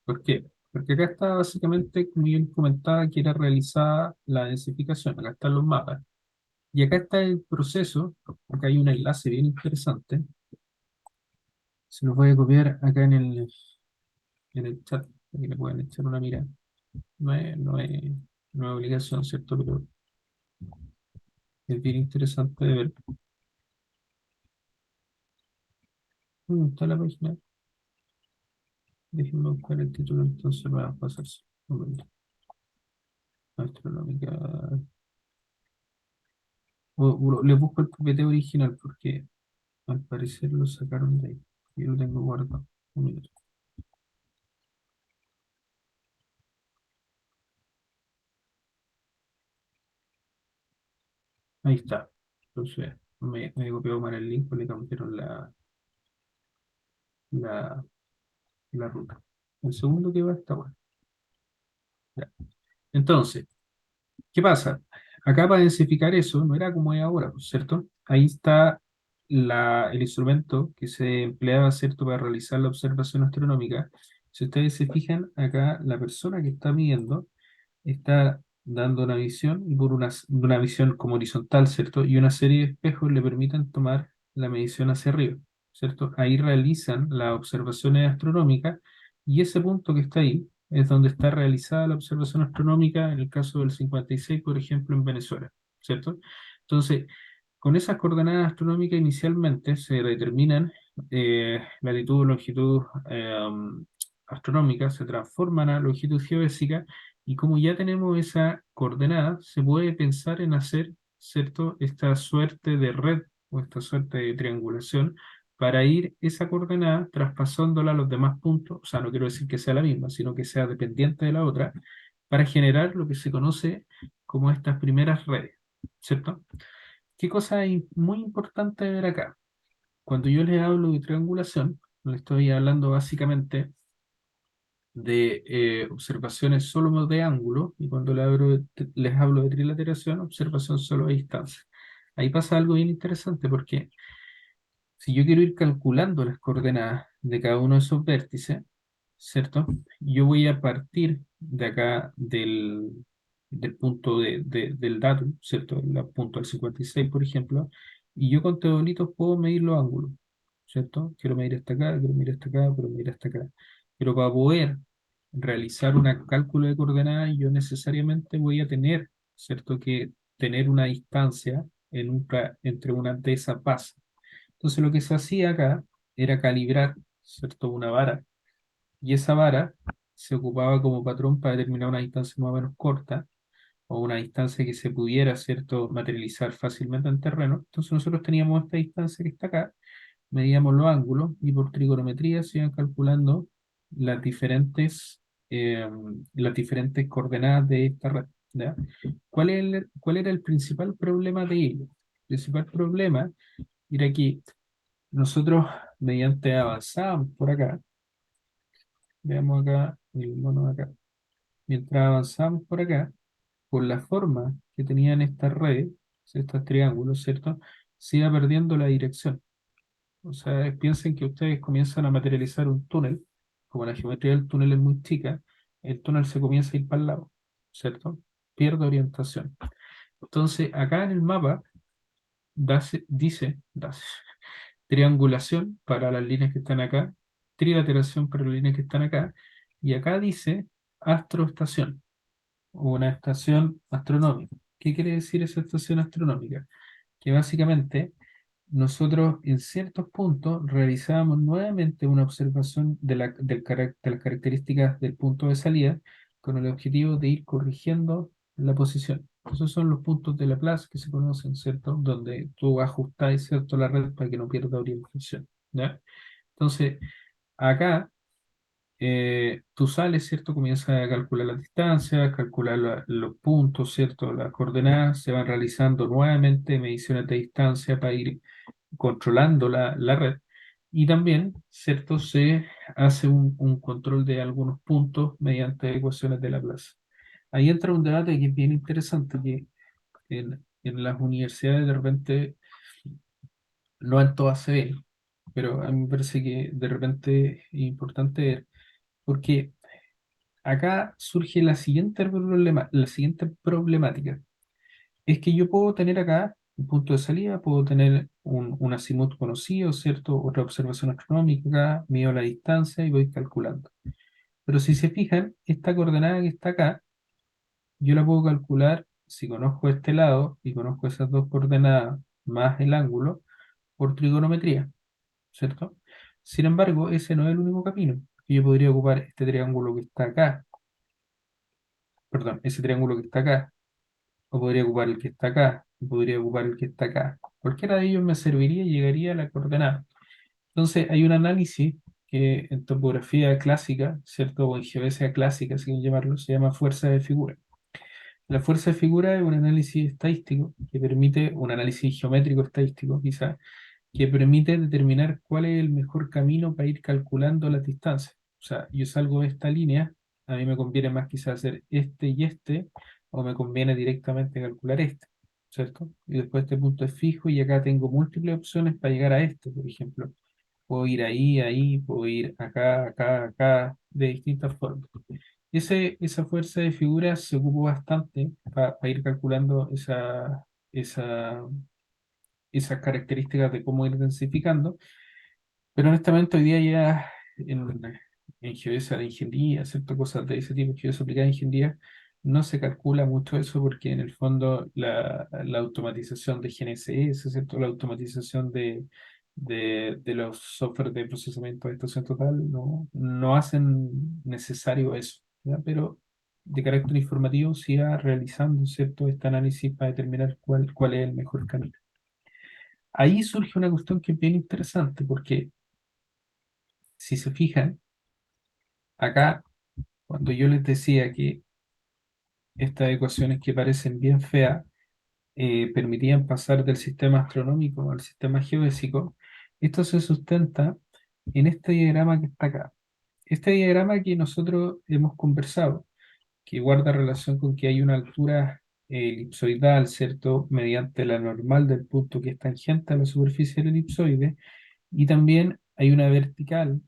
¿Por qué? Porque acá está básicamente, como yo les comentaba, que era realizada la densificación. Acá están los mapas. Y acá está el proceso. Acá hay un enlace bien interesante. Se los voy a copiar acá en el chat, para que le puedan echar una mirada. No es obligación, ¿cierto? Pero es bien interesante de ver. ¿Dónde está la página? Déjenme buscar el título entonces para pasarse. Un momento. Astronómica. Les busco el PPT original porque al parecer lo sacaron de ahí. Yo lo tengo guardado. Un minuto. Ahí está. Entonces, me he copiado mal el link, porque le cambiaron la, la ruta. El segundo que va está bueno. Ya. Entonces, ¿qué pasa? Acá para densificar eso no era como es ahora, pues, ¿cierto? Ahí está el instrumento que se empleaba, ¿cierto?, para realizar la observación astronómica. Si ustedes se fijan, acá la persona que está midiendo está dando una visión, y por una visión como horizontal, ¿cierto? Y una serie de espejos le permiten tomar la medición hacia arriba, ¿cierto? Ahí realizan las observaciones astronómicas, y ese punto que está ahí es donde está realizada la observación astronómica en el caso del 56, por ejemplo, en Venezuela, ¿cierto? Entonces, con esas coordenadas astronómicas inicialmente se determinan latitud, longitud astronómica, se transforman a longitud geodésica, y como ya tenemos esa coordenada, se puede pensar en hacer, ¿cierto?, esta suerte de red o esta suerte de triangulación para ir esa coordenada traspasándola a los demás puntos. O sea, no quiero decir que sea la misma, sino que sea dependiente de la otra, para generar lo que se conoce como estas primeras redes, ¿cierto? ¿Qué cosa es muy importante ver acá? Cuando yo les hablo de triangulación, les estoy hablando básicamente de observaciones solo de ángulo, y cuando les hablo de trilateración, observación solo de distancia. Ahí pasa algo bien interesante, porque si yo quiero ir calculando las coordenadas de cada uno de esos vértices, ¿cierto? Yo voy a partir de acá del punto del datum, ¿cierto? El punto del 56, por ejemplo, y yo con teodolitos puedo medir los ángulos, ¿cierto? Quiero medir hasta acá, quiero medir hasta acá, quiero medir hasta acá. Pero para poder realizar un cálculo de coordenadas, yo necesariamente voy a tener, ¿cierto?, que tener una distancia entre una de esas bases. Entonces lo que se hacía acá era calibrar, ¿cierto?, una vara, y esa vara se ocupaba como patrón para determinar una distancia más o menos corta, o una distancia que se pudiera, ¿cierto?, materializar fácilmente en terreno. Entonces nosotros teníamos esta distancia que está acá, medíamos los ángulos, y por trigonometría se iban calculando las diferentes, eh, las diferentes coordenadas de esta red, ¿ya? ¿Cuál era el principal problema de ello? El principal problema era que nosotros, mediante avanzábamos por acá, veamos acá el mono de acá, mientras avanzamos por acá, por la forma que tenían estas redes, estos triángulos, ¿cierto?, se iba perdiendo la dirección. O sea, piensen que ustedes comienzan a materializar un túnel, como la geometría del túnel es muy chica, el túnel se comienza a ir para el lado, ¿cierto? Pierdo orientación. Entonces, acá en el mapa dice triangulación para las líneas que están acá, trilateración para las líneas que están acá, y acá dice astroestación, o una estación astronómica. ¿Qué quiere decir esa estación astronómica? Que básicamente nosotros en ciertos puntos realizábamos nuevamente una observación de las características del punto de salida con el objetivo de ir corrigiendo la posición. Esos son los puntos de Laplace que se conocen, ¿cierto? Donde tú ajustás, ¿cierto?, la red para que no pierda orientación, ¿ya? Entonces, acá tú sales, ¿cierto? Comienzas a calcular las distancias, calcular los puntos, ¿cierto? Las coordenadas, se van realizando nuevamente mediciones de distancia para ir controlando la red. Y también, ¿cierto? Se hace un control de algunos puntos mediante ecuaciones de Laplace. Ahí entra un debate que es bien interesante, que en las universidades de repente, no en todas se ve, pero a mí me parece que de repente es importante ver, porque acá surge la siguiente problemática. Es que yo puedo tener acá un punto de salida, puedo tener un azimut conocido, ¿cierto? Otra observación astronómica acá, mido la distancia y voy calculando. Pero si se fijan, esta coordenada que está acá, yo la puedo calcular si conozco este lado y conozco esas dos coordenadas más el ángulo por trigonometría, ¿cierto? Sin embargo, ese no es el único camino. Yo podría ocupar este triángulo que está acá, perdón, ese triángulo que está acá, o podría ocupar el que está acá, o podría ocupar el que está acá. Cualquiera de ellos me serviría y llegaría a la coordenada. Entonces, hay un análisis que en topografía clásica, ¿cierto? O en geodesia clásica, si quieren llamarlo, se llama fuerza de figura. La fuerza de figura es un análisis estadístico que permite, un análisis geométrico estadístico, quizá, que permite determinar cuál es el mejor camino para ir calculando las distancias. O sea, yo salgo de esta línea, a mí me conviene más quizás hacer este y este, o me conviene directamente calcular este, ¿cierto? Y después este punto es fijo y acá tengo múltiples opciones para llegar a este, por ejemplo. Puedo ir ahí, puedo ir acá, de distintas formas. Esa fuerza de figuras se ocupa bastante para ir calculando esa, esas características de cómo ir densificando, pero honestamente hoy día ya en geodesia de ingeniería, ciertas cosas de ese tipo, geodesia aplicada a ingeniería, no se calcula mucho eso porque en el fondo la automatización de GNSS, ¿cierto? La automatización de los software de procesamiento de estación total no hacen necesario eso, ¿ya? Pero de carácter informativo siga realizando, ¿cierto?, este análisis para determinar cuál es el mejor camino. Ahí surge una cuestión que es bien interesante, porque si se fijan, acá, cuando yo les decía que estas ecuaciones que parecen bien feas permitían pasar del sistema astronómico al sistema geodésico, esto se sustenta en este diagrama que está acá. Este diagrama que nosotros hemos conversado, que guarda relación con que hay una altura elipsoidal, ¿cierto?, mediante la normal del punto que es tangente a la superficie del elipsoide. Y también hay una vertical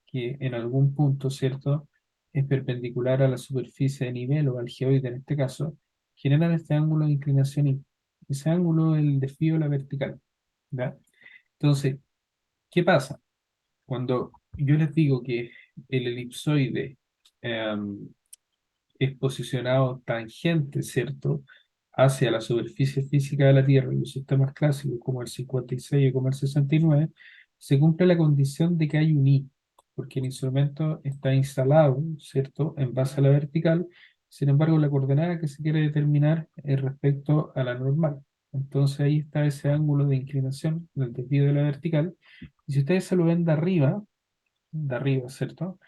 que en algún punto, ¿cierto?, es perpendicular a la superficie de nivel o al geoide en este caso, generan este ángulo de inclinación y ese ángulo es el desvío de la vertical, ¿ya? Entonces, ¿qué pasa? Cuando yo les digo que el elipsoide em, es posicionado tangente, ¿cierto?, hacia la superficie física de la Tierra en los sistemas clásicos como el 56 o como el 69, se cumple la condición de que hay un I, porque el instrumento está instalado, ¿cierto?, en base a la vertical. Sin embargo, la coordenada que se quiere determinar es respecto a la normal. Entonces ahí está ese ángulo de inclinación del desvío de la vertical. Y si ustedes se lo ven de arriba, ¿cierto?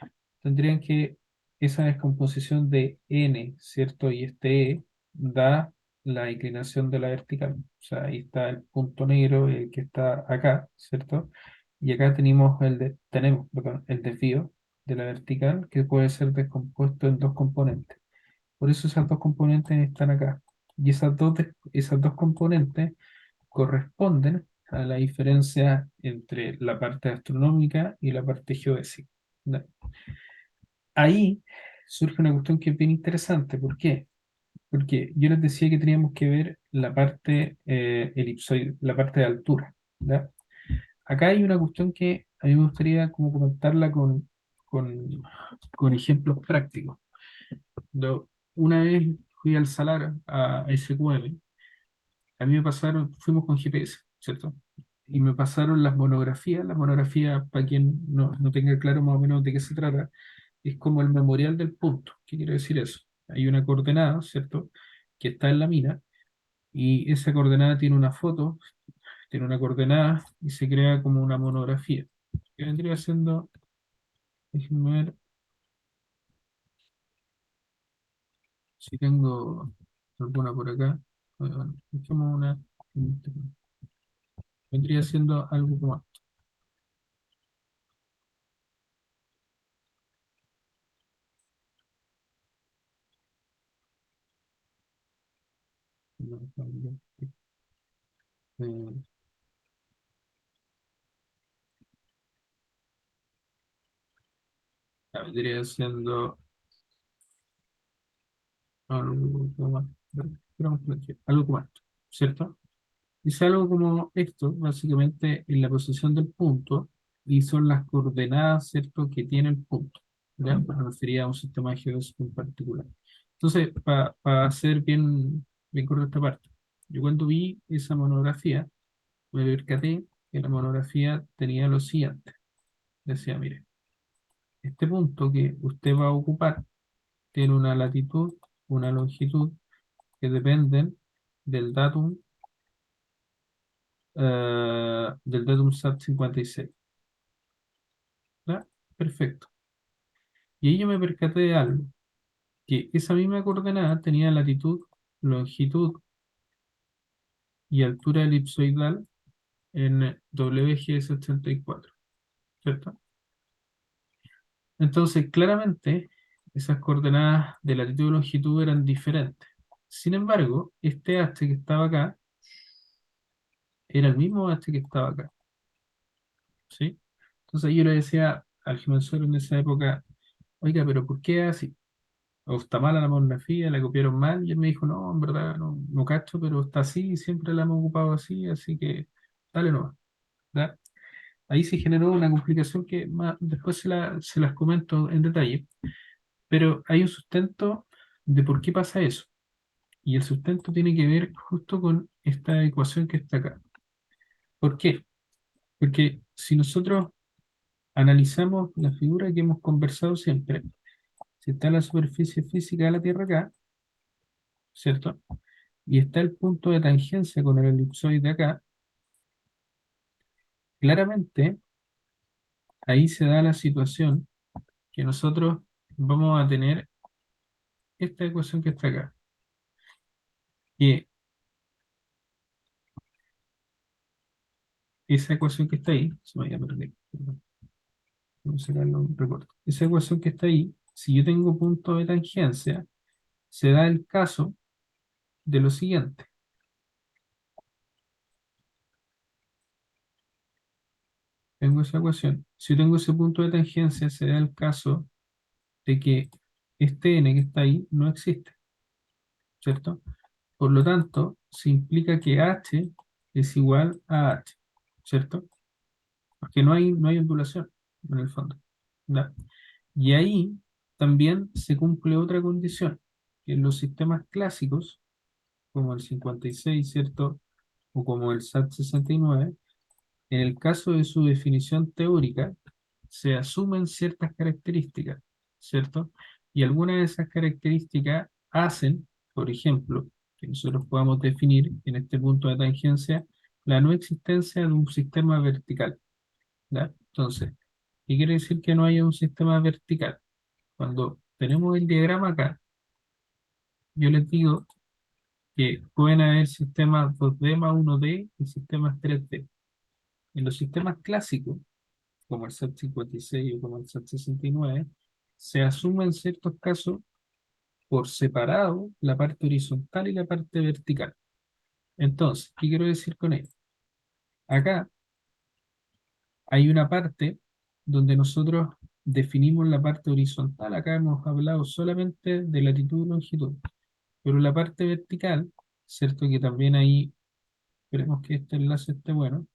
Tendrían que esa descomposición de n, ¿cierto? Y este e da la inclinación de la vertical. O sea, ahí está el punto negro, el que está acá, ¿cierto? Y acá perdón, el desvío de la vertical que puede ser descompuesto en dos componentes. Por eso esas dos componentes están acá. Y esas dos componentes corresponden a la diferencia entre la parte astronómica y la parte geodésica. ¿Ya? Ahí surge una cuestión que es bien interesante. ¿Por qué? Porque yo les decía que teníamos que ver la parte elipsoide, la parte de altura, ¿ya? Acá hay una cuestión que a mí me gustaría como comentarla con, con ejemplos prácticos. Una vez fui al Salar, a SQM, a mí me pasaron, fuimos con GPS, ¿cierto? Y me pasaron las monografías, para quien no tenga claro más o menos de qué se trata, es como el memorial del punto. ¿Qué quiere decir eso? Hay una coordenada, ¿cierto? Que está en la mina, y esa coordenada tiene una foto, tiene una coordenada, y se crea como una monografía. Que vendría siendo, déjenme ver si tengo alguna por acá. Bueno, busquemos una. Vendría siendo algo como eh, vendría siendo algo como, algo como esto, ¿cierto? Dice algo como esto, básicamente en la posición del punto, y son las coordenadas, ¿cierto?, que tiene el punto. ¿Ya? Me refería a un sistema geodésico en particular. Entonces, para hacer bien corta esta parte, yo cuando vi esa monografía, me percaté que la monografía tenía lo siguiente. Decía, mire, este punto que usted va a ocupar tiene una latitud, una longitud que dependen del datum, del datum SAT 56. ¿Ya? Perfecto. Y ahí yo me percaté de algo, que esa misma coordenada tenía latitud, longitud y altura elipsoidal en WG84, ¿cierto? Entonces, claramente, esas coordenadas de latitud y longitud eran diferentes. Sin embargo, este H que estaba acá era el mismo H que estaba acá, ¿sí? Entonces yo le decía al gimnasio en esa época, oiga, pero ¿por qué así? ¿O está mala la monografía, la copiaron mal? Y él me dijo, no, en verdad, no cacho, pero está así, siempre la hemos ocupado así, así que dale nomás. ¿Ya? Ahí se generó una complicación que después se las comento en detalle, pero hay un sustento de por qué pasa eso. Y el sustento tiene que ver justo con esta ecuación que está acá. ¿Por qué? Porque si nosotros analizamos la figura que hemos conversado siempre, si está la superficie física de la Tierra acá, ¿cierto? Y está el punto de tangencia con el elipsoide acá, claramente ahí se da la situación que nosotros vamos a tener esta ecuación que está acá. Que esa ecuación que está ahí, se me había perdido, perdón, vamos a sacarlo un recorte. Esa ecuación que está ahí, si yo tengo punto de tangencia, se da el caso de lo siguiente. Tengo esa ecuación. Si yo tengo ese punto de tangencia, se da el caso de que este n que está ahí no existe, ¿cierto? Por lo tanto, se implica que h es igual a h, ¿cierto? Porque no hay ondulación en el fondo. ¿Ya? Y ahí también se cumple otra condición, que en los sistemas clásicos, como el 56, ¿cierto? O como el SAT 69, en el caso de su definición teórica, se asumen ciertas características, ¿cierto? Y algunas de esas características hacen, por ejemplo, que nosotros podamos definir en este punto de tangencia la no existencia de un sistema vertical, ¿ya? Entonces, ¿qué quiere decir que no haya un sistema vertical? Cuando tenemos el diagrama acá, yo les digo que pueden haber sistemas 2D más 1D y sistemas 3D. En los sistemas clásicos, como el SAT 56 o como el SAT 69, se asume en ciertos casos por separado la parte horizontal y la parte vertical. Entonces, ¿qué quiero decir con esto? Acá hay una parte donde nosotros definimos la parte horizontal. Acá hemos hablado solamente de latitud y longitud. Pero la parte vertical, ¿cierto? Que también ahí, esperemos que este enlace esté bueno,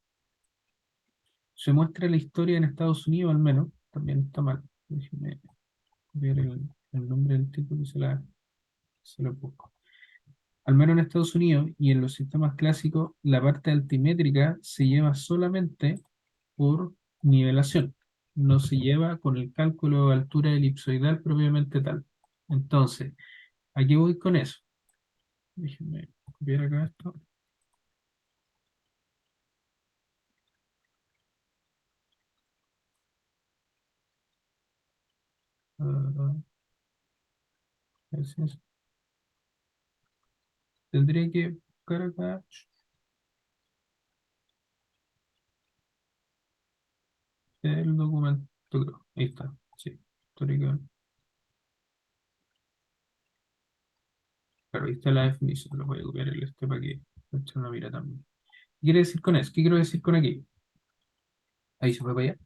se muestra la historia en Estados Unidos al menos, también está mal. Déjenme ver el nombre del tipo que se lo busco. Al menos en Estados Unidos y en los sistemas clásicos, la parte altimétrica se lleva solamente por nivelación, no se lleva con el cálculo de altura elipsoidal propiamente tal. Entonces, ¿a qué voy con eso? Déjenme copiar acá esto. Ah, a ver si tendría que buscar acá el documento, creo. Ahí está, sí, histórica. Claro, ahí está la definición, lo voy a copiar el este para que le echen una mira también. ¿Qué quiere decir con eso? ¿Qué quiero decir con aquí? Ahí se fue para allá.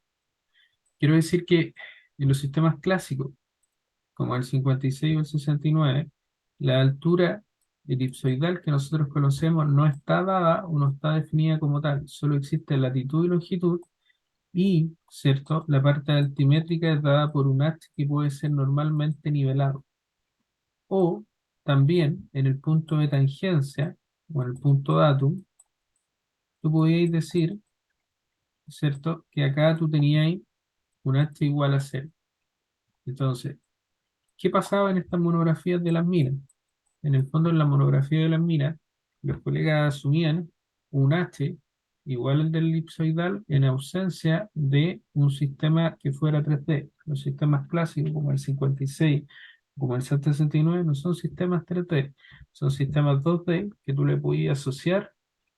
Quiero decir que en los sistemas clásicos, como el 56 o el 69, la altura elipsoidal que nosotros conocemos no está dada o no está definida como tal, solo existe latitud y longitud y, ¿cierto? La parte altimétrica es dada por un H que puede ser normalmente nivelado. O también en el punto de tangencia o en el punto datum, tú podías decir, ¿cierto? Que acá tú tenías un H igual a cero. Entonces, ¿qué pasaba en estas monografías de las minas? En el fondo, en la monografía de las minas, los colegas asumían un H igual al del elipsoidal en ausencia de un sistema que fuera 3D. Los sistemas clásicos como el 56, como el 769, no son sistemas 3D, son sistemas 2D que tú le podías asociar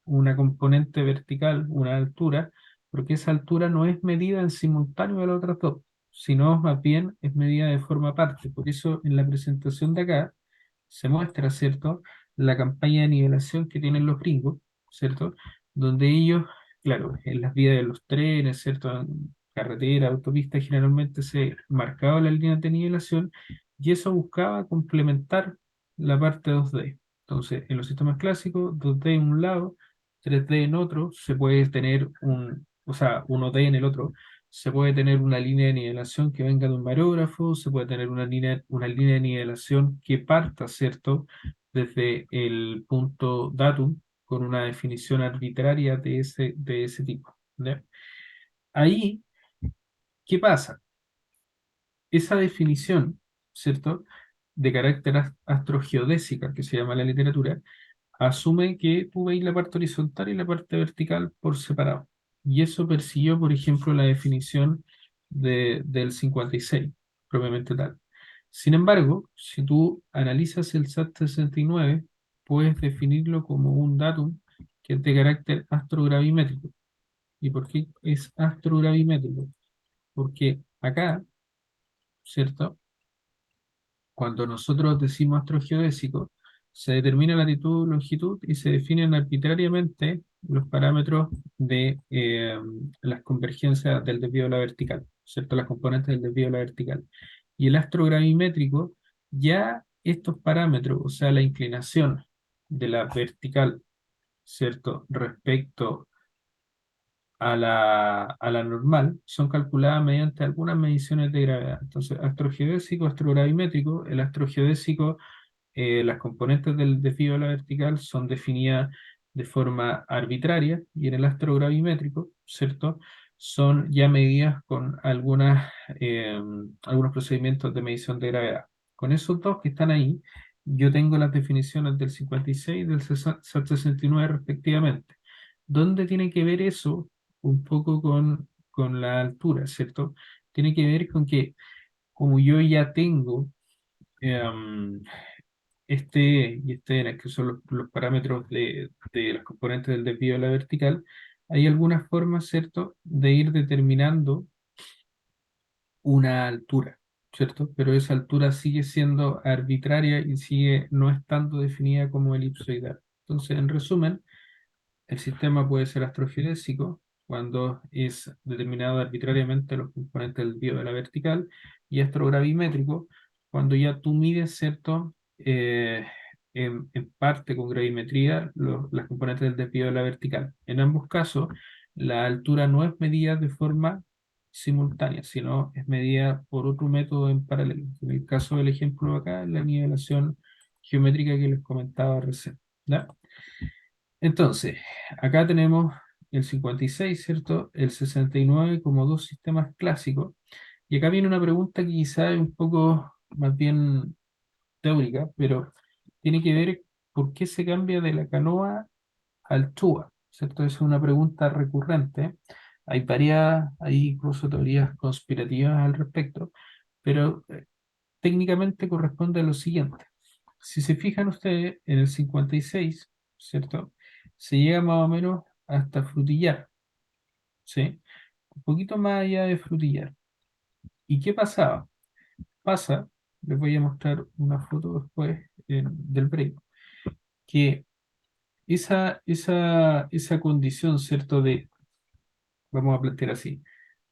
una componente vertical, una altura, porque esa altura no es medida en simultáneo de las otras dos, sino más bien es medida de forma aparte. Por eso en la presentación de acá se muestra, ¿cierto? La campaña de nivelación que tienen los gringos, ¿cierto? Donde ellos, claro, en las vías de los trenes, ¿cierto? En carretera, autopista, generalmente se marcaba la línea de nivelación y eso buscaba complementar la parte 2D. Entonces, en los sistemas clásicos, 2D en un lado, 3D en otro, se puede tener o sea, 1D en el otro, se puede tener una línea de nivelación que venga de un barógrafo, se puede tener una línea de nivelación que parta, ¿cierto? Desde el punto datum con una definición arbitraria de ese tipo. ¿Ya? Ahí, ¿qué pasa? Esa definición, ¿cierto? De carácter astrogeodésica, que se llama en la literatura, asume que tú veis la parte horizontal y la parte vertical por separado. Y eso persiguió, por ejemplo, la definición del 56, propiamente tal. Sin embargo, si tú analizas el SAT 69, puedes definirlo como un datum que es de carácter astrogravimétrico. ¿Y por qué es astrogravimétrico? Porque acá, ¿cierto? Cuando nosotros decimos astrogeodésico, se determina latitud, longitud y se definen arbitrariamente los parámetros de las convergencias del desvío de la vertical, ¿cierto? Las componentes del desvío de la vertical. Y el astrogravimétrico, ya estos parámetros, o sea, la inclinación de la vertical, ¿cierto? Respecto a la normal, son calculadas mediante algunas mediciones de gravedad. Entonces, astrogeodésico, astrogravimétrico, el astrogeodésico, las componentes del desvío de la vertical son definidas de forma arbitraria y en el astrogravimétrico, ¿cierto? Son ya medidas con algunos procedimientos de medición de gravedad. Con esos dos que están ahí, yo tengo las definiciones del 56 y del 69 respectivamente. ¿Dónde tiene que ver eso un poco con la altura, ¿cierto? Tiene que ver con que como yo ya tengo em, este y este N, que son los parámetros de los componentes del desvío de la vertical, hay algunas formas, ¿cierto?, de ir determinando una altura, ¿cierto? Pero esa altura sigue siendo arbitraria y sigue no estando definida como elipsoidal. Entonces, en resumen, el sistema puede ser astrogeodésico cuando es determinado arbitrariamente los componentes del desvío de la vertical y astrogravimétrico cuando ya tú mides, ¿cierto? en parte con gravimetría las componentes del desvío de la vertical. En ambos casos, la altura no es medida de forma simultánea, sino es medida por otro método en paralelo. En el caso del ejemplo acá, la nivelación geométrica que les comentaba recién. ¿Ya? Entonces, acá tenemos el 56, ¿cierto? El 69 como dos sistemas clásicos. Y acá viene una pregunta que quizá es un poco más bien teórica, pero tiene que ver por qué se cambia de la canoa al TUA, ¿cierto? Es una pregunta recurrente. Hay incluso teorías conspirativas al respecto, pero técnicamente corresponde a lo siguiente. Si se fijan ustedes, en el 56, ¿cierto? Se llega más o menos hasta Frutillar, ¿sí? Un poquito más allá de Frutillar. ¿Y qué pasaba? Pasa, les voy a mostrar una foto después del break, que esa condición, ¿cierto? Vamos a plantear así,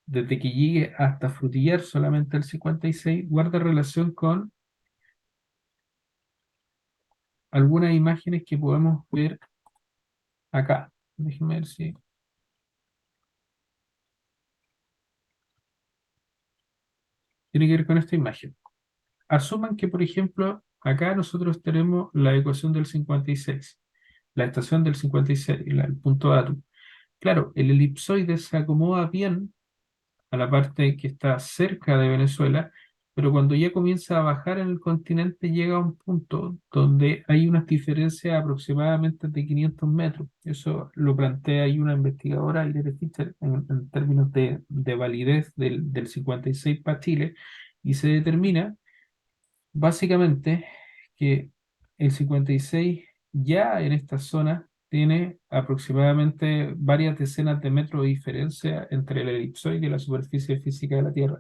desde que llegue hasta Frutillar solamente el 56, guarda relación con algunas imágenes que podemos ver acá. Déjenme ver si... Tiene que ver con esta imagen. Asuman que, por ejemplo, acá nosotros tenemos la ecuación del 56, la estación del 56, el punto datum. Claro, el elipsoide se acomoda bien a la parte que está cerca de Venezuela, pero cuando ya comienza a bajar en el continente llega a un punto donde hay unas diferencias aproximadamente de 500 metros. Eso lo plantea ahí una investigadora, Irene Fischer, en términos de validez del 56 para Chile, y se determina básicamente que el 56 ya en esta zona tiene aproximadamente varias decenas de metros de diferencia entre el elipsoide y la superficie física de la Tierra.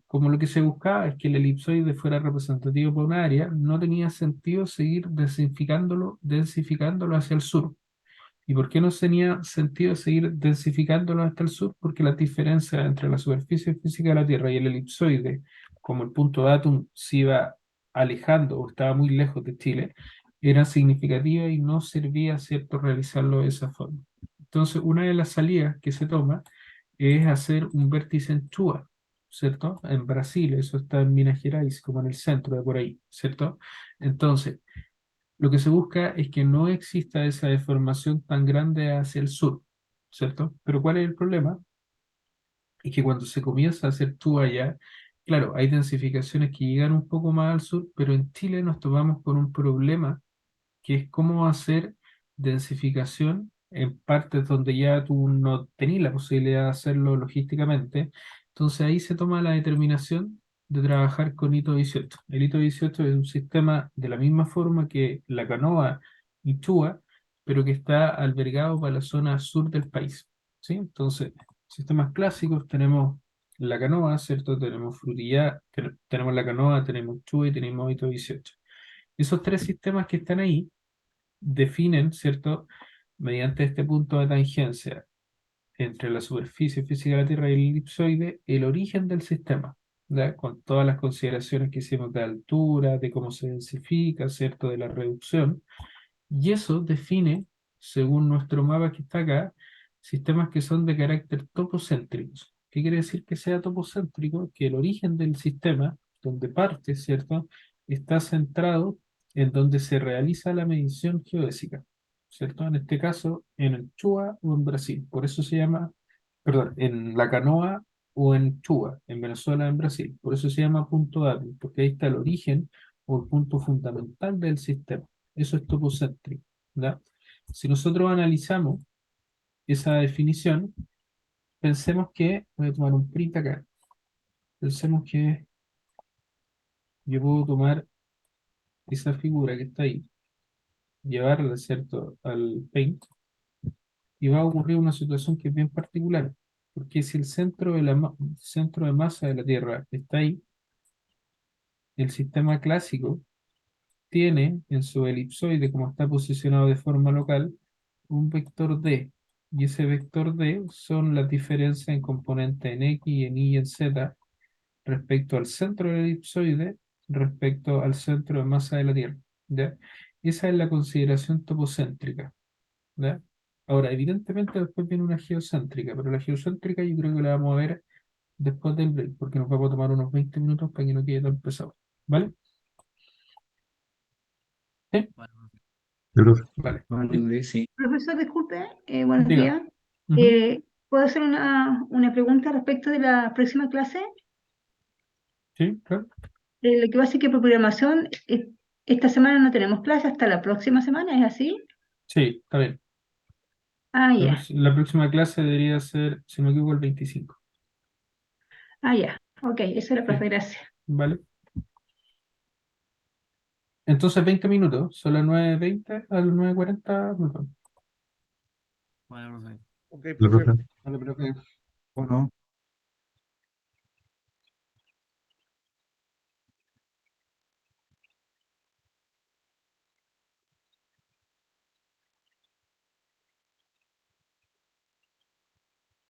Como lo que se buscaba es que el elipsoide fuera representativo para una área, no tenía sentido seguir densificándolo hacia el sur. ¿Y por qué no tenía sentido seguir densificándolo hasta el sur? Porque las diferencias entre la superficie física de la Tierra y el elipsoide, como el punto datum se iba alejando o estaba muy lejos de Chile, eran significativas y no servía, ¿cierto?, realizarlo de esa forma. Entonces, una de las salidas que se toma es hacer un vértice en Chua, ¿cierto? En Brasil, eso está en Minas Gerais, como en el centro de por ahí, ¿cierto? Entonces, lo que se busca es que no exista esa deformación tan grande hacia el sur, ¿cierto? Pero ¿cuál es el problema? Es que cuando se comienza a hacer tú allá, claro, hay densificaciones que llegan un poco más al sur, pero en Chile nos topamos con un problema que es cómo hacer densificación en partes donde ya tú no tenías la posibilidad de hacerlo logísticamente. Entonces ahí se toma la determinación de trabajar con hito 18. El hito 18 es un sistema de la misma forma que la canoa y Chua, pero que está albergado para la zona sur del país. ¿Sí? Entonces, sistemas clásicos tenemos la canoa, ¿cierto? Tenemos Frutillar, tenemos la canoa, tenemos Chua y tenemos hito 18. Esos tres sistemas que están ahí definen, ¿cierto?, mediante este punto de tangencia entre la superficie física de la Tierra y el elipsoide, el origen del sistema, ¿ya? Con todas las consideraciones que hicimos de altura, de cómo se densifica, ¿cierto?, de la reducción. Y eso define, según nuestro mapa que está acá, sistemas que son de carácter topocéntricos. ¿Qué quiere decir que sea topocéntrico? Que el origen del sistema, donde parte, ¿cierto?, está centrado en donde se realiza la medición geodésica, ¿cierto? En este caso, en el Chua o en Brasil. Por eso se llama, perdón, en la Canoa o en Chua, en Venezuela, en Brasil. Por eso se llama punto datum, porque ahí está el origen o el punto fundamental del sistema. Eso es topocéntrico, ¿ya? Si nosotros analizamos esa definición, pensemos que, voy a tomar un print acá, pensemos que yo puedo tomar esa figura que está ahí, llevarla, ¿cierto?, al Paint, y va a ocurrir una situación que es bien particular, porque si el centro de masa de la Tierra está ahí, el sistema clásico tiene en su elipsoide, como está posicionado de forma local, un vector D. Y ese vector D son las diferencias en componentes en X, en Y y en Z respecto al centro del elipsoide, respecto al centro de masa de la Tierra. ¿Ya? Esa es la consideración topocéntrica, ¿ya? Ahora, evidentemente después viene una geocéntrica, pero la geocéntrica yo creo que la vamos a ver después del break, porque nos vamos a tomar unos 20 minutos para que no quede tan pesado. ¿Vale? ¿Sí? Sí, profe. Vale. Vale, sí. Profesor, disculpe, buenos Diga. días. Ujú. ¿Puedo hacer una pregunta respecto de la próxima clase? Sí, claro. Lo que pasa es que por programación, esta semana no tenemos clase, hasta la próxima semana, ¿es así? Sí, está bien. Ah, La, ya, la próxima clase debería ser, si no me equivoco, el 25. ah, ya. Ok, eso era, Sí, profe, gracias. ¿vale? Entonces 20 minutos, son las 9:20 a las 9:40. Nos vemos. Ok, La profe. profe. Vale, profe. Bueno.